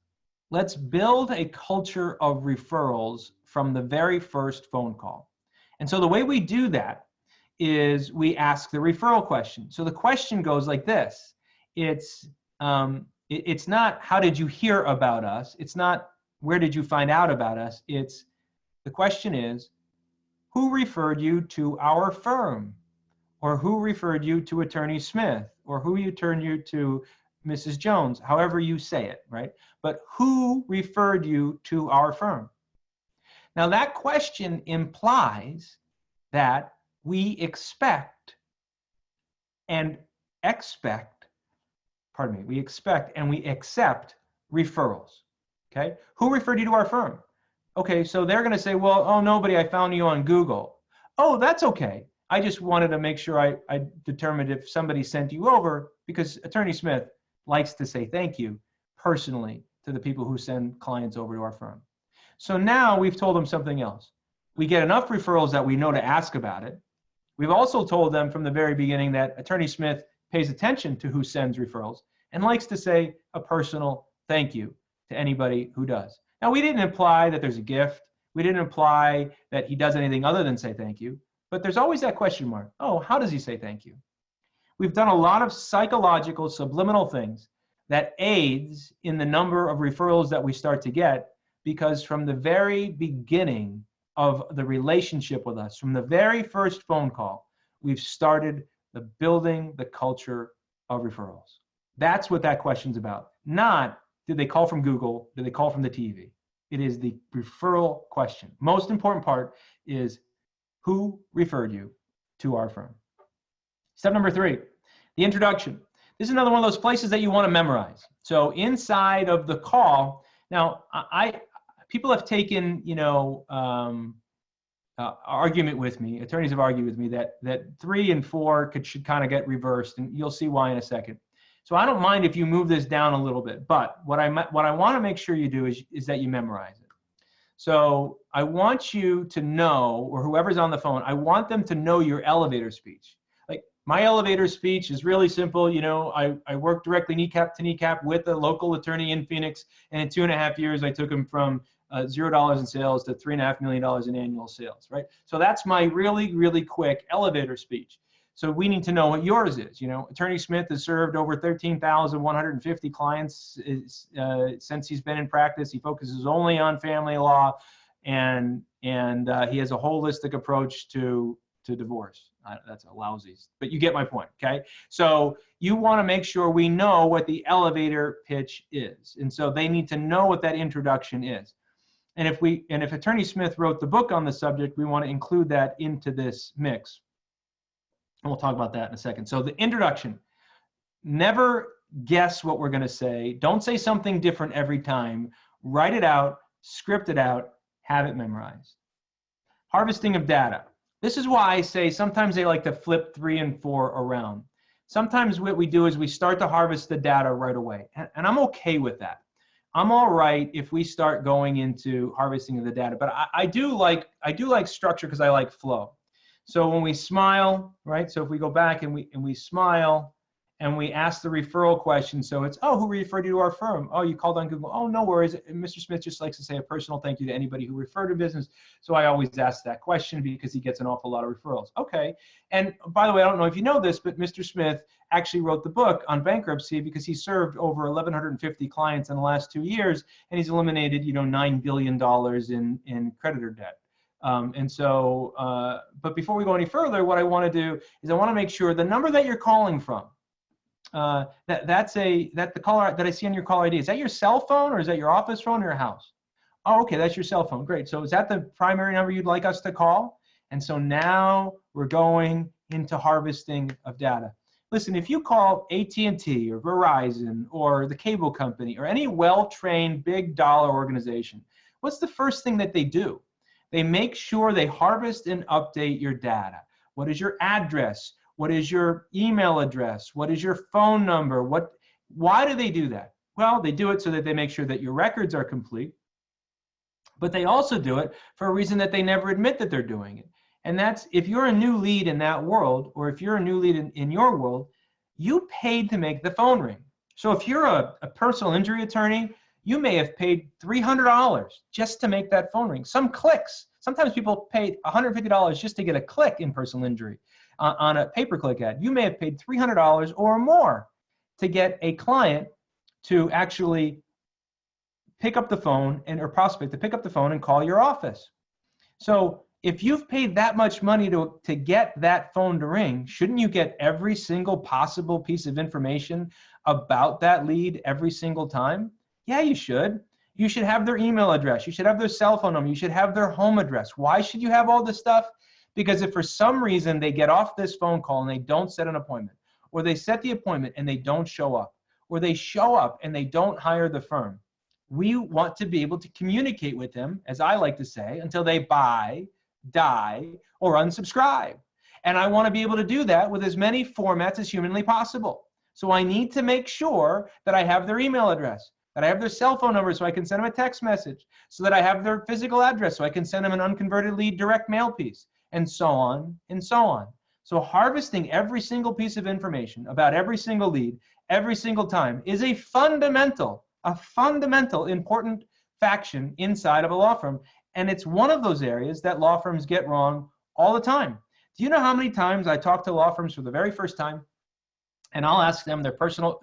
Let's build a culture of referrals from the very first phone call. And so the way we do that is we ask the referral question. So the question goes like this. It's not, how did you hear about us? It's not, where did you find out about us? The question is, who referred you to our firm? Or who referred you to Attorney Smith? Or who turned you to Mrs. Jones? However you say it, right? But who referred you to our firm? Now that question implies that we expect and we accept referrals, okay? Who referred you to our firm? Okay, so they're gonna say, well, oh, nobody, I found you on Google. Oh, that's okay. I just wanted to make sure I determined if somebody sent you over, because Attorney Smith likes to say thank you personally to the people who send clients over to our firm. So now we've told them something else. We get enough referrals that we know to ask about it. We've also told them from the very beginning that Attorney Smith pays attention to who sends referrals and likes to say a personal thank you to anybody who does. Now, we didn't imply that there's a gift. We didn't imply that he does anything other than say thank you, but there's always that question mark. Oh, how does he say thank you? We've done a lot of psychological subliminal things that aids in the number of referrals that we start to get, because from the very beginning of the relationship with us, from the very first phone call, we've started the building the culture of referrals. That's what that question's about. Not, did they call from Google? Did they call from the TV? It is the referral question. Most important part is who referred you to our firm. Step number 3, the introduction. This is another one of those places that you want to memorize. So inside of the call, now people have taken, argument with me. Attorneys have argued with me that 3 and 4 should kind of get reversed, and you'll see why in a second. So I don't mind if you move this down a little bit, but what I want to make sure you do is that you memorize it. So I want you to know, or whoever's on the phone, I want them to know your elevator speech. Like, my elevator speech is really simple. I work directly kneecap to kneecap with a local attorney in Phoenix, and in 2.5 years, I took him from $0 in sales to $3.5 million in annual sales, right? So that's my really, really quick elevator speech. So we need to know what yours is. Attorney Smith has served over 13,150 clients since he's been in practice. He focuses only on family law, and he has a holistic approach to divorce. That's a lousy, but you get my point, okay? So you want to make sure we know what the elevator pitch is, and so they need to know what that introduction is. And if Attorney Smith wrote the book on the subject, we want to include that into this mix. And we'll talk about that in a second. So the introduction, never guess what we're going to say. Don't say something different every time. Write it out, script it out, have it memorized. Harvesting of data. This is why I say sometimes they like to flip 3 and 4 around. Sometimes what we do is we start to harvest the data right away. And I'm okay with that. I'm all right if we start going into harvesting of the data, but I do like structure because I like flow. So when we smile, right? So if we go back and we smile and we ask the referral question, so it's, oh, who referred you to our firm? Oh, you called on Google. Oh, no worries. And Mr. Smith just likes to say a personal thank you to anybody who referred to business. So I always ask that question because he gets an awful lot of referrals. Okay. And by the way, I don't know if you know this, but Mr. Smith actually wrote the book on bankruptcy because he served over 1,150 clients in the last 2 years, and he's eliminated, $9 billion in creditor debt. But before we go any further, what I want to do is I want to make sure the number that you're calling from, that's the caller that I see on your caller ID. Is that your cell phone, or is that your office phone, or your house? Oh, okay, that's your cell phone. Great. So is that the primary number you'd like us to call? And so now we're going into harvesting of data. Listen, if you call AT&T or Verizon or the cable company or any well-trained big dollar organization, what's the first thing that they do? They make sure they harvest and update your data. What is your address? What is your email address? What is your phone number? Why do they do that? Well, they do it so that they make sure that your records are complete, but they also do it for a reason that they never admit that they're doing it. And that's, if you're a new lead in that world, or if you're a new lead in your world, you paid to make the phone ring. So if you're a personal injury attorney, you may have paid $300 just to make that phone ring. Some clicks. Sometimes people pay $150 just to get a click in personal injury on a pay-per-click ad. You may have paid $300 or more to get a client to actually pick up the phone or prospect to pick up the phone and call your office. So if you've paid that much money to get that phone to ring, shouldn't you get every single possible piece of information about that lead every single time? Yeah, you should. You should have their email address. You should have their cell phone number. You should have their home address. Why should you have all this stuff? Because if for some reason they get off this phone call and they don't set an appointment, or they set the appointment and they don't show up, or they show up and they don't hire the firm, we want to be able to communicate with them, as I like to say, until they buy, die, or unsubscribe. And I want to be able to do that with as many formats as humanly possible. So I need to make sure that I have their email address, that I have their cell phone number so I can send them a text message, so that I have their physical address so I can send them an unconverted lead direct mail piece, and so on and so on. So harvesting every single piece of information about every single lead, every single time is a fundamental important faction inside of a law firm. And it's one of those areas that law firms get wrong all the time. Do you know how many times I talk to law firms for the very first time, and I'll ask them their client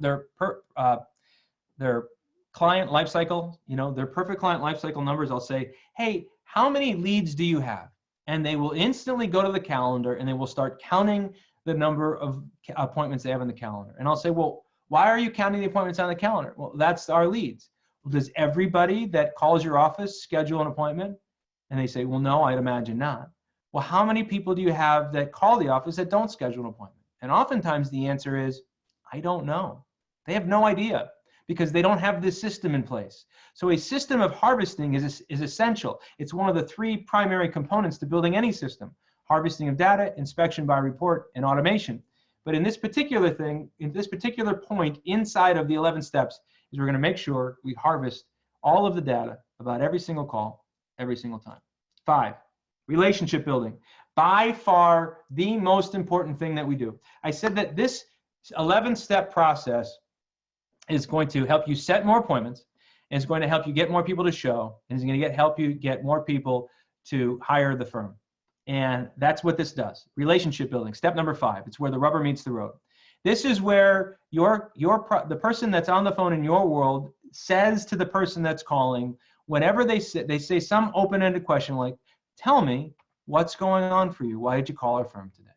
lifecycle, their perfect client lifecycle numbers. I'll say, hey, how many leads do you have? And they will instantly go to the calendar and they will start counting the number of appointments they have on the calendar. And I'll say, well, why are you counting the appointments on the calendar? Well, that's our leads. Well, does everybody that calls your office schedule an appointment? And they say, well, no, I'd imagine not. Well, how many people do you have that call the office that don't schedule an appointment? And oftentimes the answer is, I don't know. They have no idea because they don't have this system in place. So a system of harvesting is essential. It's one of the three primary components to building any system: harvesting of data, inspection by report, and automation. But in this particular point inside of the 11 steps is we're going to make sure we harvest all of the data about every single call, every single time. 5, relationship building. By far the most important thing that we do. I said that this 11-step process is going to help you set more appointments, and it's going to help you get more people to show, and it's going to help you get more people to hire the firm. And that's what this does. Relationship building, step number 5. It's where the rubber meets the road. This is where the person that's on the phone in your world says to the person that's calling, whenever they say some open-ended question like, tell me what's going on for you. Why did you call our firm today?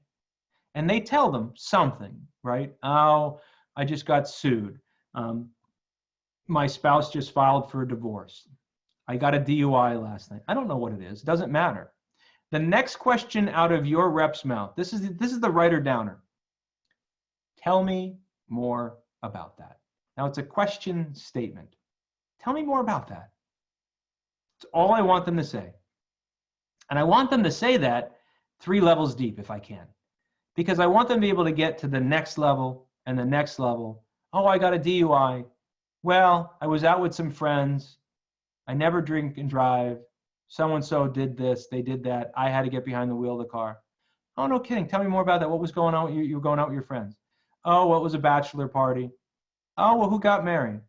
And they tell them something, right? Oh, I just got sued. My spouse just filed for a divorce. I got a DUI last night. I don't know what it is. It doesn't matter. The next question out of your rep's mouth, this is the writer downer. Tell me more about that. Now it's a question statement. Tell me more about that. It's all I want them to say. And I want them to say that 3 levels deep if I can, because I want them to be able to get to the next level and the next level. Oh, I got a DUI. Well, I was out with some friends. I never drink and drive. So-and-so did this, they did that. I had to get behind the wheel of the car. Oh, no kidding. Tell me more about that. What was going on? You were going out with your friends. Oh, well, it was a bachelor party. Oh, well, who got married?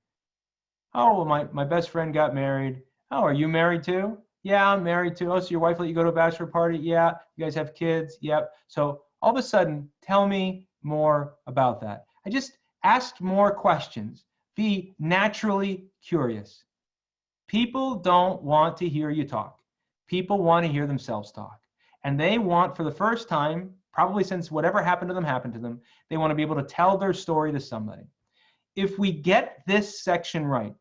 Oh, well, my best friend got married. Oh, are you married too? Yeah, I'm married too. Oh, so your wife let you go to a bachelor party? Yeah. You guys have kids? Yep. So all of a sudden, tell me more about that. I just asked more questions. Be naturally curious. People don't want to hear you talk. People want to hear themselves talk. And they want, for the first time, probably since whatever happened to them, they want to be able to tell their story to somebody. If we get this section right,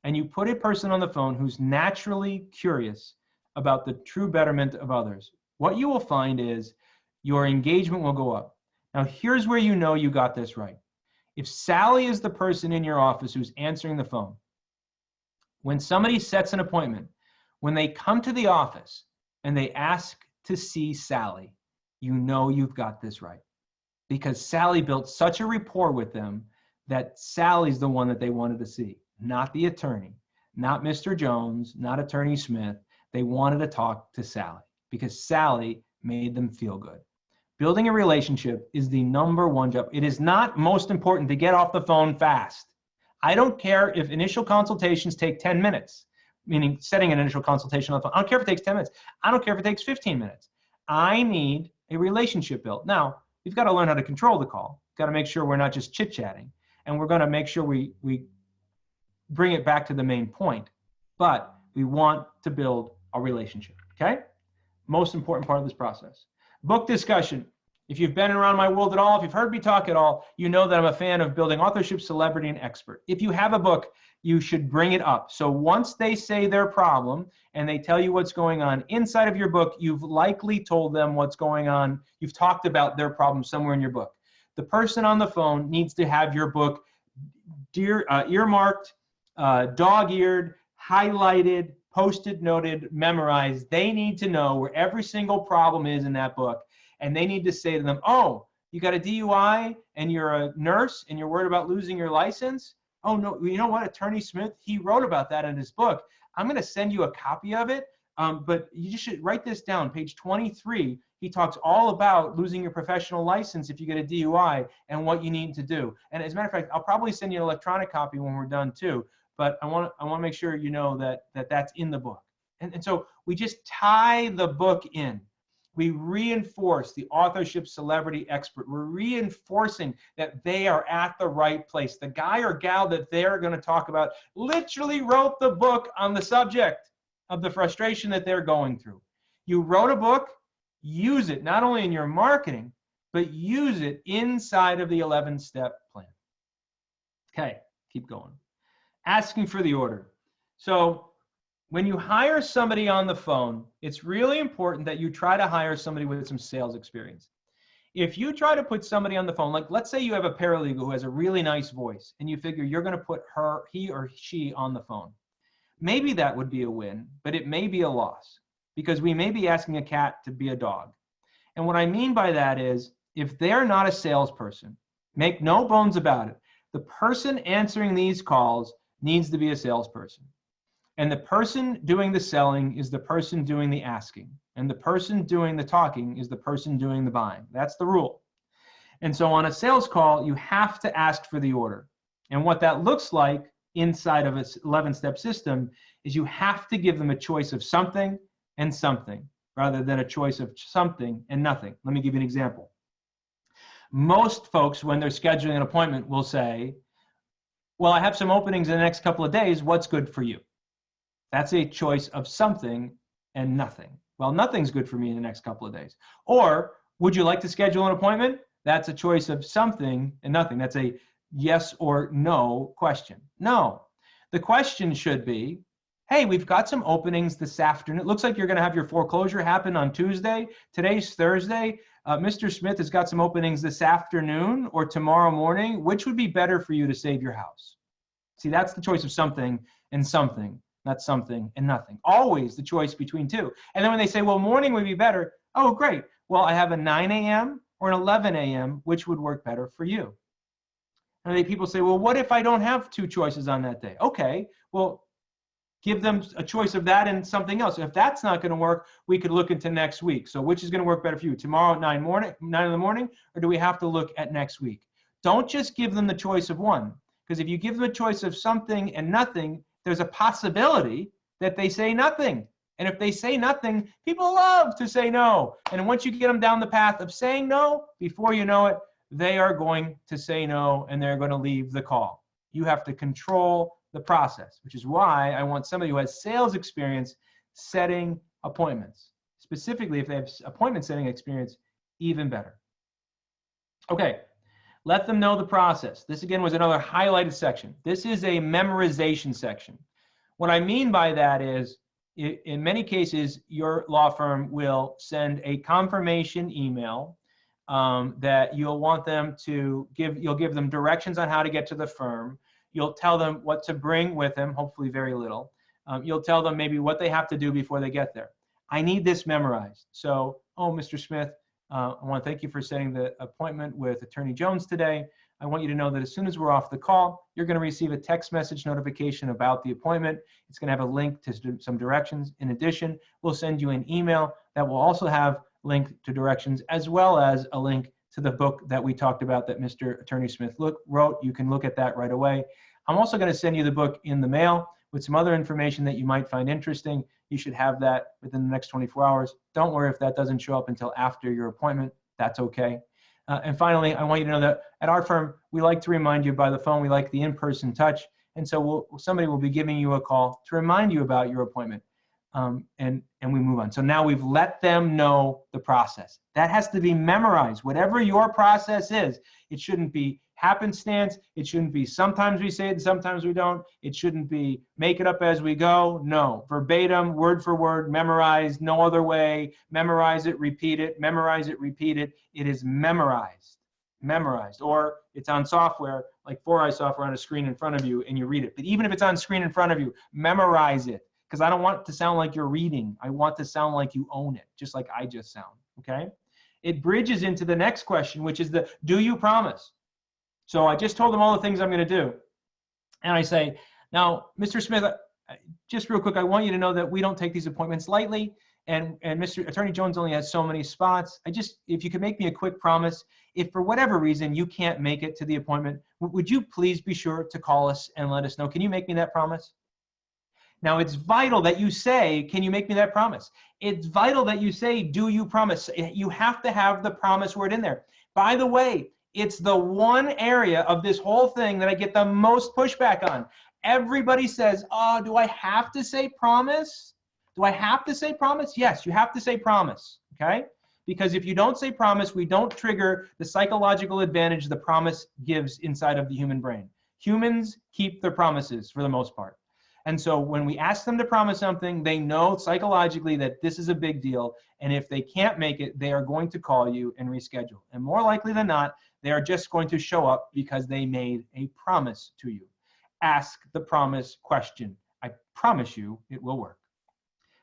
and you put a person on the phone who's naturally curious about the true betterment of others, what you will find is your engagement will go up. Now, here's where you know you got this right. If Sally is the person in your office who's answering the phone, when somebody sets an appointment, when they come to the office and they ask to see Sally, you know you've got this right. Because Sally built such a rapport with them that Sally's the one that they wanted to see, not the attorney, not Mr. Jones, not Attorney Smith. They wanted to talk to Sally because Sally made them feel good. Building a relationship is the #1 job. It is not most important to get off the phone fast. I don't care if initial consultations take 10 minutes, meaning setting an initial consultation on the phone. I don't care if it takes 10 minutes. I don't care if it takes 15 minutes. I need a relationship built. Now, we've got to learn how to control the call. We've got to make sure we're not just chit-chatting. And we're going to make sure we bring it back to the main point. But we want to build a relationship, okay? Most important part of this process. Book discussion. If you've been around my world at all, if you've heard me talk at all, you know that I'm a fan of building authorship, celebrity, and expert. If you have a book, you should bring it up. So once they say their problem and they tell you what's going on inside of your book, you've likely told them what's going on. You've talked about their problem somewhere in your book. The person on the phone needs to have your book earmarked, dog-eared, highlighted, post-it noted, memorized. They need to know where every single problem is in that book. and they need to say to them, oh, you got a DUI and you're a nurse and you're worried about losing your license? Oh, no, you know what? Attorney Smith, he wrote about that in his book. I'm going to send you a copy of it, but you should write this down. Page 23, he talks all about losing your professional license if you get a DUI and what you need to do. And as a matter of fact, I'll probably send you an electronic copy when we're done too, but I want to make sure you know that's in the book. And so we just tie the book in. We reinforce the authorship celebrity expert. We're reinforcing that they are at the right place. The guy or gal that they're going to talk about literally wrote the book on the subject of the frustration that they're going through. You wrote a book, use it not only in your marketing, but use it inside of the 11-step plan. Okay, keep going. Asking for the order. So when you hire somebody on the phone, it's really important that you try to hire somebody with some sales experience. If you try to put somebody on the phone, like let's say you have a paralegal who has a really nice voice and you figure you're going to put he or she on the phone. Maybe that would be a win, but it may be a loss because we may be asking a cat to be a dog. And what I mean by that is if they're not a salesperson, make no bones about it, the person answering these calls needs to be a salesperson. And the person doing the selling is the person doing the asking. And the person doing the talking is the person doing the buying. That's the rule. And so on a sales call, you have to ask for the order. And what that looks like inside of an 11-step system is you have to give them a choice of something and something rather than a choice of something and nothing. Let me give you an example. Most folks, when they're scheduling an appointment, will say, well, I have some openings in the next couple of days. What's good for you? That's a choice of something and nothing. Well, nothing's good for me in the next couple of days. Or would you like to schedule an appointment? That's a choice of something and nothing. That's a yes or no question. No. The question should be, hey, we've got some openings this afternoon. It looks like you're going to have your foreclosure happen on Tuesday. Today's Thursday. Mr. Smith has got some openings this afternoon or tomorrow morning. Which would be better for you to save your house? See, that's the choice of something and something, not something and nothing. Always the choice between two. And then when they say, well, morning would be better. Oh, great. Well, I have a 9 a.m. or an 11 a.m. Which would work better for you? And then people say, well, what if I don't have two choices on that day? Okay, well, give them a choice of that and something else. If that's not going to work, we could look into next week. So which is going to work better for you? Tomorrow at 9 in the morning, or do we have to look at next week? Don't just give them the choice of one, because if you give them a choice of something and nothing, there's a possibility that they say nothing. And if they say nothing, people love to say no. And once you get them down the path of saying no, before you know it, they are going to say no and they're going to leave the call. You have to control the process, which is why I want somebody who has sales experience setting appointments. Specifically, if they have appointment setting experience, even better. Okay, let them know the process. This again was another highlighted section. This is a memorization section. What I mean by that is, in many cases, your law firm will send a confirmation email that you'll want them to give. You'll give them directions on how to get to the firm. You'll tell them what to bring with them, hopefully very little. You'll tell them maybe what they have to do before they get there. I need this memorized. So, oh, Mr. Smith, I want to thank you for setting the appointment with Attorney Jones today. I want you to know that as soon as we're off the call, you're going to receive a text message notification about the appointment. It's going to have a link to some directions. In addition, we'll send you an email that will also have link to directions, as well as a link to the book that we talked about that Mr. Attorney Smith wrote. You can look at that right away. I'm also going to send you the book in the mail with some other information that you might find interesting. You should have that within the next 24 hours. Don't worry if that doesn't show up until after your appointment. That's okay. And finally, I want you to know that at our firm, we like to remind you by the phone. We like the in-person touch. And so somebody will be giving you a call to remind you about your appointment. And we move on. So now we've let them know the process. That has to be memorized. Whatever your process is, it shouldn't be happenstance. It shouldn't be sometimes we say it and sometimes we don't. It shouldn't be make it up as we go. No, verbatim, word for word, memorized, no other way. Memorize it, repeat it, memorize it, repeat it. It is memorized, memorized. Or it's on software, like 4i software on a screen in front of you and you read it. But even if it's on screen in front of you, memorize it. Because I don't want it to sound like you're reading. I want to sound like you own it, just like I just sound, okay? it bridges into the next question, which is the, do you promise? So I just told them all the things I'm going to do. And I say, now, Mr. Smith, just real quick, I want you to know that we don't take these appointments lightly. And Mr. Attorney Jones only has so many spots. If you could make me a quick promise, if for whatever reason you can't make it to the appointment, would you please be sure to call us and let us know? Can you make me that promise? Now, it's vital that you say, can you make me that promise? It's vital that you say, do you promise? You have to have the promise word in there. By the way, it's the one area of this whole thing that I get the most pushback on. Everybody says, oh, do I have to say promise? Do I have to say promise? Yes, you have to say promise, okay? Because if you don't say promise, we don't trigger the psychological advantage the promise gives inside of the human brain. Humans keep their promises for the most part. And so when we ask them to promise something, they know psychologically that this is a big deal. And if they can't make it, they are going to call you and reschedule. And more likely than not, they are just going to show up because they made a promise to you. Ask the promise question. I promise you it will work.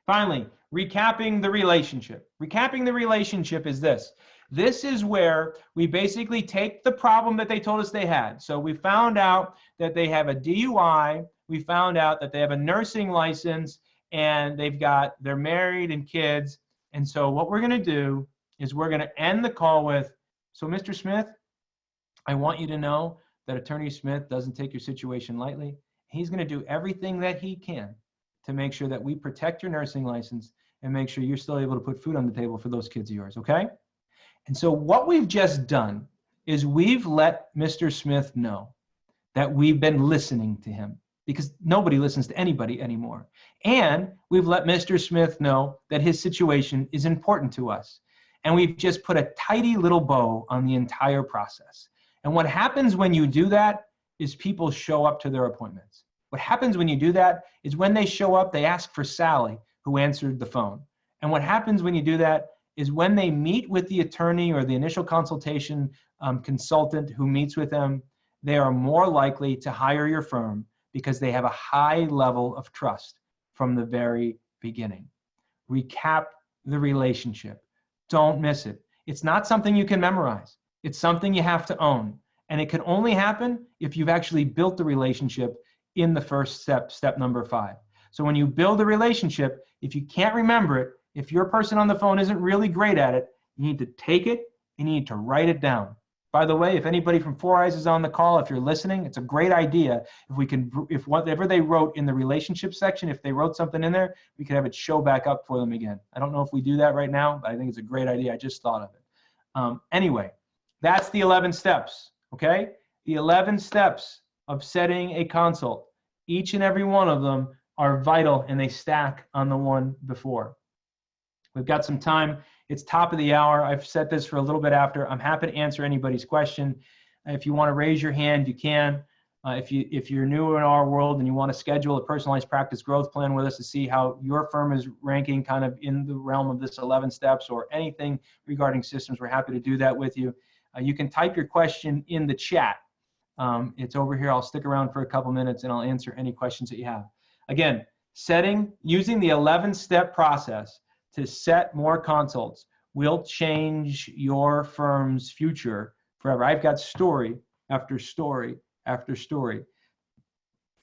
Finally, recapping the relationship. Recapping the relationship is this. This is where we basically take the problem that they told us they had. So we found out that they have a DUI. We found out that they have a nursing license and they're married and kids. And so what we're going to do is we're going to end the call with, so Mr. Smith, I want you to know that Attorney Smith doesn't take your situation lightly. He's going to do everything that he can to make sure that we protect your nursing license and make sure you're still able to put food on the table for those kids of yours, okay? And so what we've just done is we've let Mr. Smith know that we've been listening to him, because nobody listens to anybody anymore. And we've let Mr. Smith know that his situation is important to us. And we've just put a tidy little bow on the entire process. And what happens when you do that is people show up to their appointments. What happens when you do that is when they show up, they ask for Sally, who answered the phone. And what happens when you do that is when they meet with the attorney or the initial consultation consultant who meets with them, they are more likely to hire your firm because they have a high level of trust from the very beginning. Recap the relationship. Don't miss it. It's not something you can memorize. It's something you have to own. And it can only happen if you've actually built the relationship in the first step, step number 5. So when you build a relationship, if you can't remember it, if your person on the phone isn't really great at it, you need to take it and you need to write it down. By the way, if anybody from Four Eyes is on the call, if you're listening, it's a great idea. If whatever they wrote in the relationship section, if they wrote something in there, we could have it show back up for them again. I don't know if we do that right now, but I think it's a great idea. I just thought of it. Anyway, that's the 11 steps, okay? The 11 steps of setting a consult. Each and every one of them are vital and they stack on the one before. We've got some time. It's top of the hour. I've set this for a little bit after. I'm happy to answer anybody's question. If you want to raise your hand, you can. If you're new in our world and you want to schedule a personalized practice growth plan with us to see how your firm is ranking kind of in the realm of this 11 steps or anything regarding systems, we're happy to do that with you. You can type your question in the chat. It's over here. I'll stick around for a couple minutes and I'll answer any questions that you have. Again, using the 11-step process to set more consults will change your firm's future forever. I've got story after story after story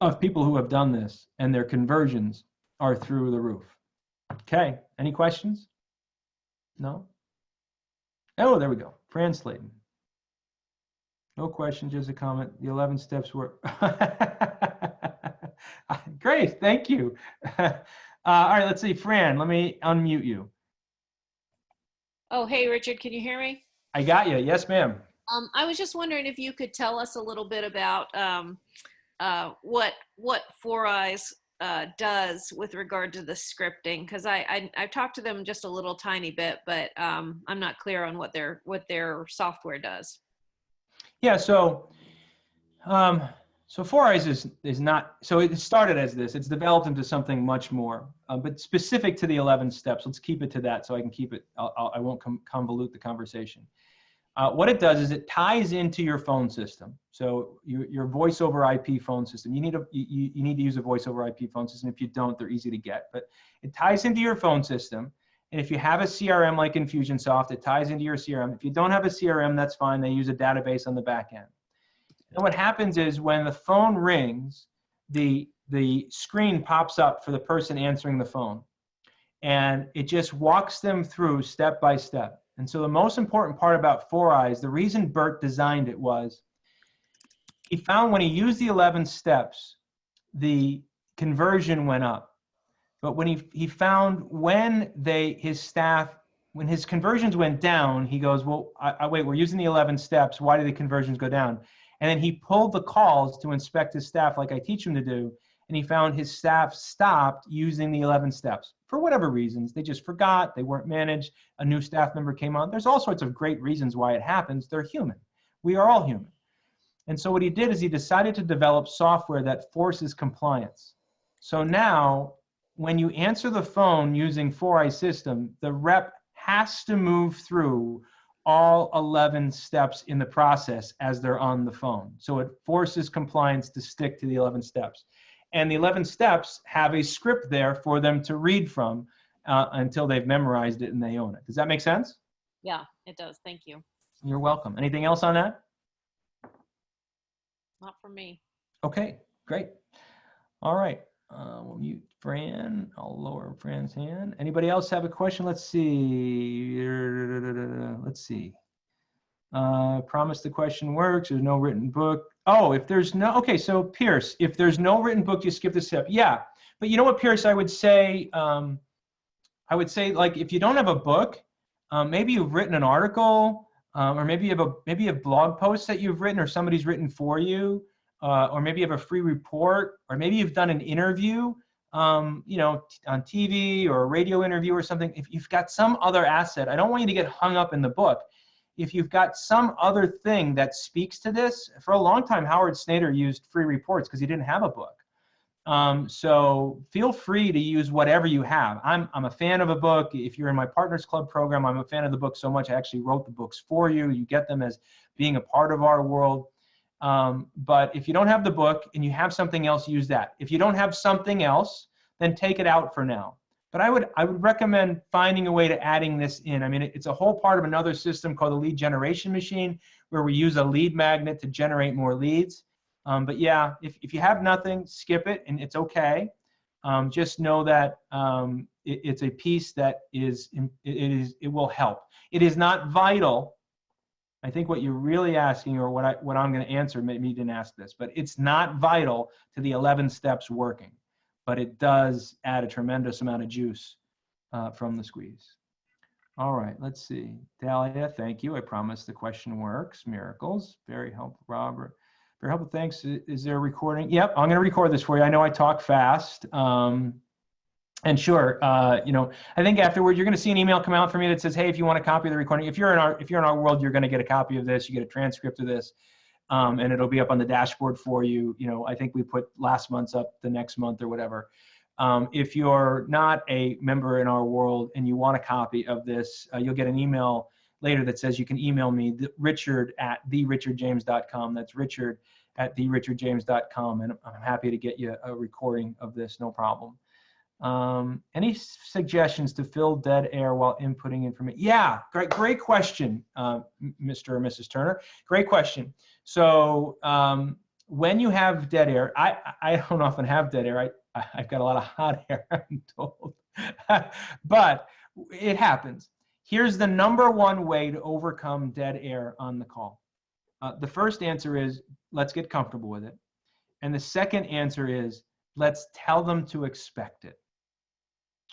of people who have done this and their conversions are through the roof. Okay, any questions? No? Oh, there we go. Fran Slayton. No question, just a comment. The 11 steps were great. Thank you. All right, let's see. Fran, let me unmute you. Oh, hey, Richard, can you hear me? I got you. Yes, ma'am. I was just wondering if you could tell us a little bit about what Four Eyes does with regard to the scripting, because I've talked to them just a little tiny bit, but I'm not clear on what their software does. Yeah, so Four Eyes is not, so it started as this. It's developed into something much more, but specific to the 11 steps. Let's keep it to that so I can keep it, I won't convolute the conversation. What it does is it ties into your phone system. So your voice over IP phone system, you need to use a voice over IP phone system. If you don't, they're easy to get, but it ties into your phone system And if you have a CRM like Infusionsoft, it ties into your CRM. If you don't have a CRM, that's fine. They use a database on the back end. And what happens is when the phone rings, the screen pops up for the person answering the phone. And it just walks them through step by step. And so the most important part about 4Eyes, the reason Bert designed it was, he found when he used the 11 steps, the conversion went up. But when he found when when his conversions went down, he goes, well, wait, we're using the 11 steps. Why do the conversions go down? And then he pulled the calls to inspect his staff like I teach him to do. And he found his staff stopped using the 11 steps for whatever reasons. They just forgot, they weren't managed, a new staff member came on. There's all sorts of great reasons why it happens. They're human. We are all human. And so what he did is he decided to develop software that forces compliance. So now, when you answer the phone using 4Eye system, the rep has to move through all 11 steps in the process as they're on the phone. So it forces compliance to stick to the 11 steps. And the 11 steps have a script there for them to read from until they've memorized it and they own it. Does that make sense? Yeah, it does. Thank you. You're welcome. Anything else on that? Not for me. Okay, great. All right. We'll mute Fran. I'll lower Fran's hand. Anybody else have a question? Let's see. Let's see. Promise the question works. There's no written book. Oh, if there's no, okay, so Pierce, if there's no written book, you skip the step. Yeah, but you know what, Pierce, I would say like if you don't have a book, maybe you've written an article, or maybe you have blog posts that you've written or somebody's written for you, or maybe you have a free report, or maybe you've done an interview, you know, on TV or a radio interview or something. If you've got some other asset, I don't want you to get hung up in the book. If you've got some other thing that speaks to this, for a long time, Howard Snader used free reports because he didn't have a book. So feel free to use whatever you have. I'm a fan of a book. If you're in my Partners Club program, I'm a fan of the book so much I actually wrote the books for you. You get them as being a part of our world. But if you don't have the book and you have something else, use that. If you don't have something else, then take it out for now. But I would recommend finding a way to adding this in. I mean, it's a whole part of another system called the lead generation machine, where we use a lead magnet to generate more leads. But yeah, if you have nothing, skip it, and it's okay. Just know that it's a piece that it will help. It is not vital. I think what you're really asking, or what I'm going to answer, maybe you didn't ask this, but it's not vital to the 11 steps working. But it does add a tremendous amount of juice from the squeeze. All right, let's see. Dahlia, thank you. I promise the question works. Miracles. Very helpful, Robert. Very helpful, thanks. Is there a recording? Yep, I'm going to record this for you. I know I talk fast. And sure, you know, I think afterward you're going to see an email come out from me that says, hey, if you want a copy of the recording, if you're in our world, you're going to get a copy of this. You get a transcript of this. And it'll be up on the dashboard for you. You know, I think we put last month's up the next month or whatever. If you're not a member in our world and you want a copy of this, you'll get an email later that says you can email me, richard@therichardjames.com. That's richard@therichardjames.com. And I'm happy to get you a recording of this, no problem. Any suggestions to fill dead air while inputting information? Yeah, great question, Mr. or Mrs. Turner. Great question. So when you have dead air, I don't often have dead air. I've got a lot of hot air, I'm told. But it happens. Here's the #1 way to overcome dead air on the call. The first answer is, let's get comfortable with it. And the second answer is, let's tell them to expect it.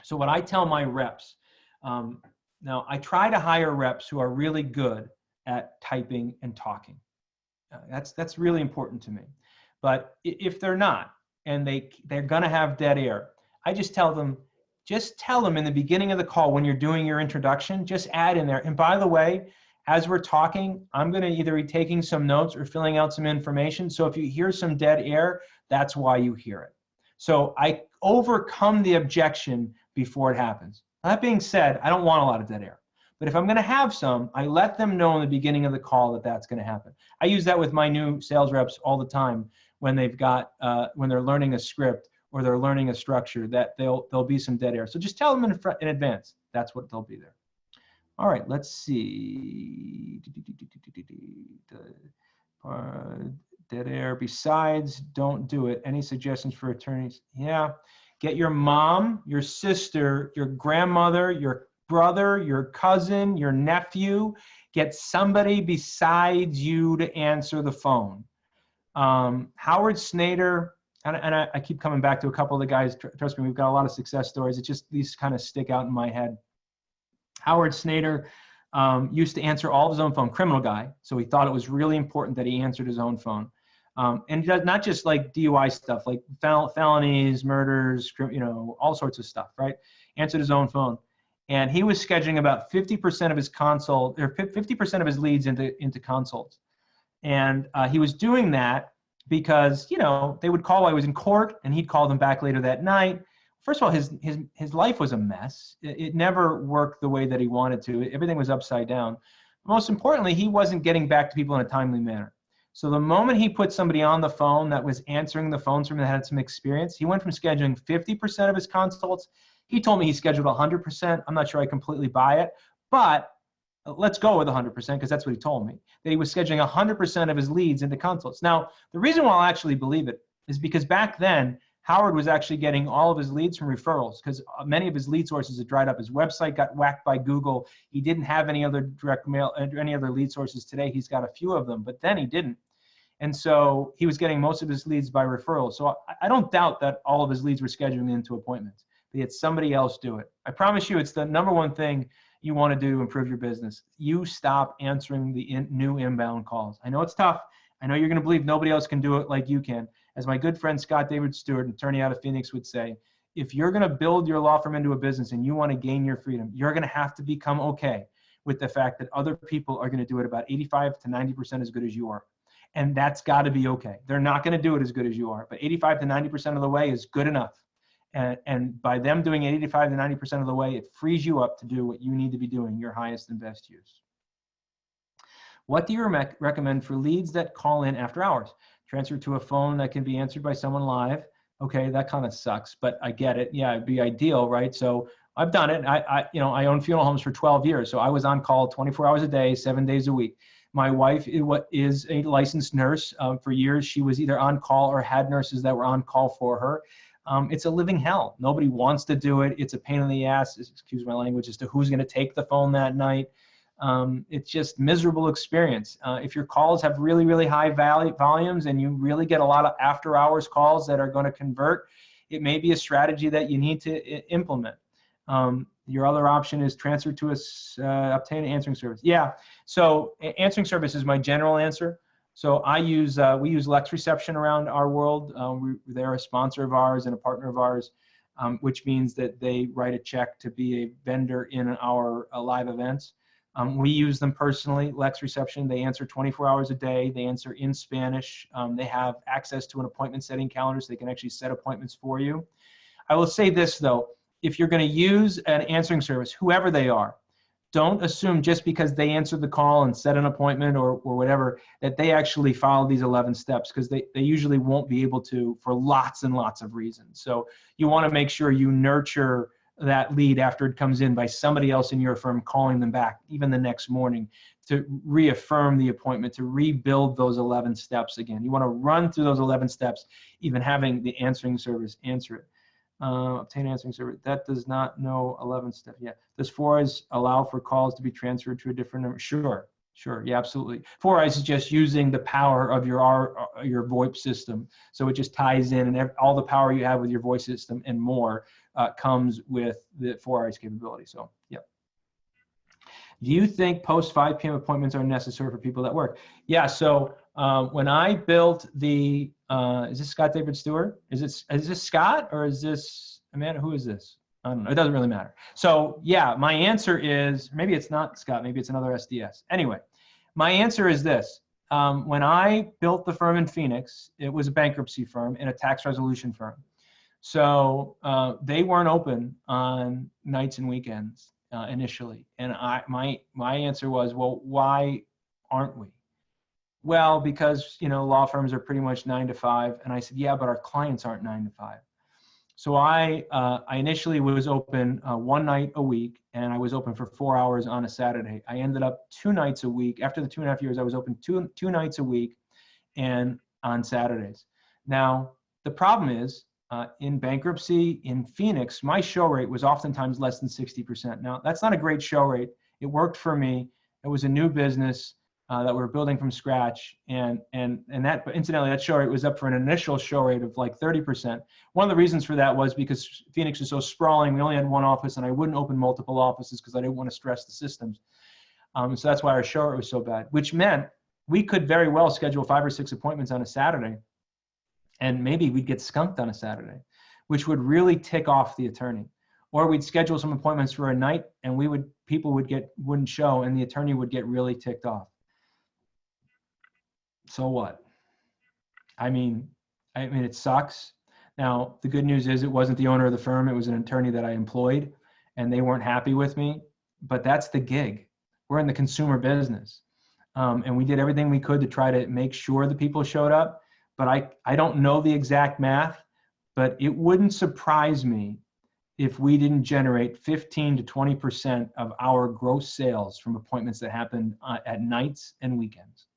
So what I tell my reps, now I try to hire reps who are really good at typing and talking. That's really important to me. But if they're not, and they're gonna have dead air, I just tell them in the beginning of the call when you're doing your introduction, just add in there. And by the way, as we're talking, I'm gonna either be taking some notes or filling out some information. So if you hear some dead air, that's why you hear it. So I overcome the objection before it happens. That being said, I don't want a lot of dead air. But if I'm going to have some, I let them know in the beginning of the call that that's going to happen. I use that with my new sales reps all the time when they've got when they're learning a script, or they're learning a structure, that there'll be some dead air. So just tell them in advance. That's what they'll be there. All right, let's see. Dead air. Besides, don't do it. Any suggestions for attorneys? Yeah. Get your mom, your sister, your grandmother, your brother, your cousin, your nephew. Get somebody besides you to answer the phone. Howard Snader, and I keep coming back to a couple of the guys. Trust me, we've got a lot of success stories. It's just these kind of stick out in my head. Howard Snader used to answer all of his own phone, criminal guy. So he thought it was really important that he answered his own phone. And he does not just like DUI stuff, like felonies, murders, all sorts of stuff, right? Answered his own phone. And he was scheduling about 50% of his consult, or 50% of his leads into consults. And he was doing that because, they would call while he was in court, and he'd call them back later that night. First of all, his life was a mess. It never worked the way that he wanted to. Everything was upside down. Most importantly, he wasn't getting back to people in a timely manner. So the moment he put somebody on the phone that was answering the phones from him that had some experience, he went from scheduling 50% of his consults. He told me he scheduled 100%. I'm not sure I completely buy it, but let's go with 100% because that's what he told me, that he was scheduling 100% of his leads into consults. Now, the reason why I'll actually believe it is because back then, Howard was actually getting all of his leads from referrals because many of his lead sources had dried up. His website got whacked by Google. He didn't have any other direct mail, any other lead sources. Today, he's got a few of them, but then he didn't. And so he was getting most of his leads by referrals. So I don't doubt that all of his leads were scheduling into appointments. But he had somebody else do it. I promise you, it's the number one thing you want to do to improve your business. You stop answering the new inbound calls. I know it's tough. I know you're going to believe nobody else can do it like you can. As my good friend Scott David Stewart, an attorney out of Phoenix, would say, if you're going to build your law firm into a business and you want to gain your freedom, you're going to have to become okay with the fact that other people are going to do it about 85 to 90% as good as you are. And that's got to be okay. They're not going to do it as good as you are, but 85 to 90% of the way is good enough. And by them doing 85 to 90% of the way, it frees you up to do what you need to be doing, your highest and best use. What do you recommend for leads that call in after hours? Transfer to a phone that can be answered by someone live. Okay, that kind of sucks, but I get it. Yeah, it'd be ideal, right? So I've done it. I own funeral homes for 12 years. So I was on call 24 hours a day, 7 days a week. My wife is a licensed nurse. For years, she was either on call or had nurses that were on call for her. It's a living hell. Nobody wants to do it. It's a pain in the ass, excuse my language, as to who's going to take the phone that night. It's just miserable experience. If your calls have really, really high volumes and you really get a lot of after hours calls that are going to convert, it may be a strategy that you need to implement. Your other option is transfer to obtain an answering service. Yeah, so answering service is my general answer. So we use Lex Reception around our world. They're a sponsor of ours and a partner of ours, which means that they write a check to be a vendor in our live events. We use them personally, Lex Reception. They answer 24 hours a day. They answer in Spanish. They have access to an appointment setting calendar, so they can actually set appointments for you. I will say this, though. If you're going to use an answering service, whoever they are, don't assume just because they answered the call and set an appointment or whatever, that they actually follow these 11 steps, because they usually won't be able to for lots and lots of reasons. So you want to make sure you nurture that lead after it comes in by somebody else in your firm calling them back, even the next morning, to reaffirm the appointment, to rebuild those 11 steps again. You want to run through those 11 steps, even having the answering service answer it. Obtain answering service. That does not know 11 steps yet. Does 4Eyes allow for calls to be transferred to a different number? Sure. Yeah, absolutely. 4Eyes is just using the power of your VoIP system. So it just ties in, and all the power you have with your voice system and more comes with the 4Eyes capability. So, yeah. Do you think post 5 p.m. appointments are necessary for people that work? Yeah, so when I built the, is this Scott David Stewart? Is this Scott, or is this Amanda? Who is this? I don't know. It doesn't really matter. So yeah, my answer is, maybe it's not Scott, maybe it's another SDS. Anyway, my answer is this. When I built the firm in Phoenix, it was a bankruptcy firm and a tax resolution firm. So they weren't open on nights and weekends initially. And my answer was, well, why aren't we? Well, because law firms are pretty much 9 to 5. And I said, yeah, but our clients aren't 9 to 5. So I initially was open one night a week, and I was open for 4 hours on a Saturday. I ended up 2 nights a week. After the 2.5 years, I was open two nights a week and on Saturdays. Now, the problem is in bankruptcy in Phoenix, my show rate was oftentimes less than 60%. Now, that's not a great show rate. It worked for me. It was a new business that we were building from scratch. And that, incidentally, that show rate was up for an initial show rate of like 30%. One of the reasons for that was because Phoenix is so sprawling. We only had one office, and I wouldn't open multiple offices because I didn't want to stress the systems. So that's why our show rate was so bad, which meant we could very well schedule 5 or 6 appointments on a Saturday, and maybe we'd get skunked on a Saturday, which would really tick off the attorney. Or we'd schedule some appointments for a night, and people wouldn't show, and the attorney would get really ticked off. So what? I mean, it sucks. Now, the good news is it wasn't the owner of the firm. It was an attorney that I employed, and they weren't happy with me. But that's the gig. We're in the consumer business. And we did everything we could to try to make sure the people showed up. But I don't know the exact math, but it wouldn't surprise me if we didn't generate 15 to 20% of our gross sales from appointments that happened at nights and weekends.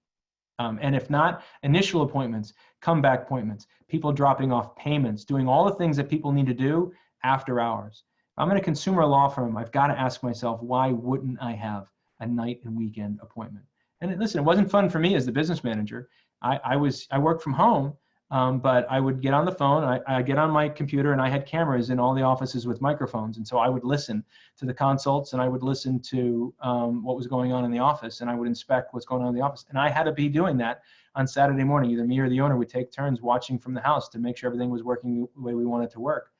And if not, initial appointments, comeback appointments, people dropping off payments, doing all the things that people need to do after hours. If I'm in a consumer law firm, I've got to ask myself, why wouldn't I have a night and weekend appointment? And listen, it wasn't fun for me as the business manager. I worked from home, but I would get on the phone, I get on my computer, and I had cameras in all the offices with microphones. And so I would listen to the consults, and I would listen to what was going on in the office, and I would inspect what's going on in the office. And I had to be doing that on Saturday morning. Either me or the owner would take turns watching from the house to make sure everything was working the way we wanted it to work.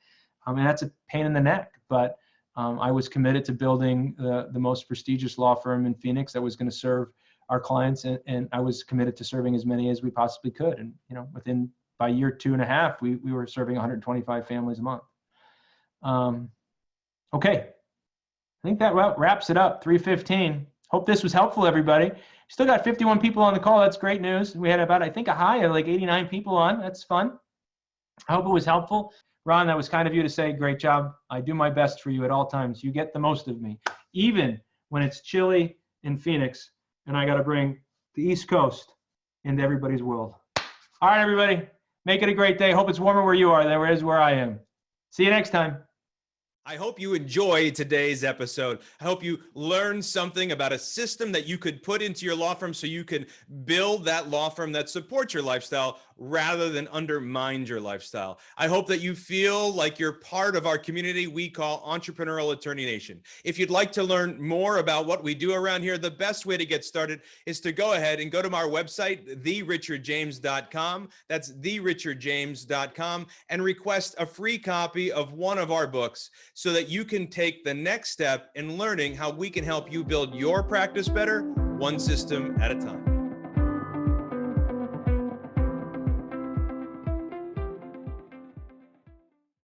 I mean, that's a pain in the neck, but I was committed to building the most prestigious law firm in Phoenix that was going to serve our clients, and I was committed to serving as many as we possibly could. And by year 2.5, we were serving 125 families a month. Okay, I think that wraps it up. 3:15. Hope this was helpful, everybody. Still got 51 people on the call. That's great news. We had about, I think, a high of like 89 people on. That's fun. I hope it was helpful. Ron, that was kind of you to say. Great job. I do my best for you at all times. You get the most of me, even when it's chilly in Phoenix and I got to bring the East Coast into everybody's world. All right, everybody. Make it a great day. Hope it's warmer where you are than it is where I am. See you next time. I hope you enjoyed today's episode. I hope you learned something about a system that you could put into your law firm so you can build that law firm that supports your lifestyle rather than undermines your lifestyle. I hope that you feel like you're part of our community we call Entrepreneurial Attorney Nation. If you'd like to learn more about what we do around here, the best way to get started is to go ahead and go to our website, therichardjames.com. That's therichardjames.com, and request a free copy of one of our books so that you can take the next step in learning how we can help you build your practice better, one system at a time.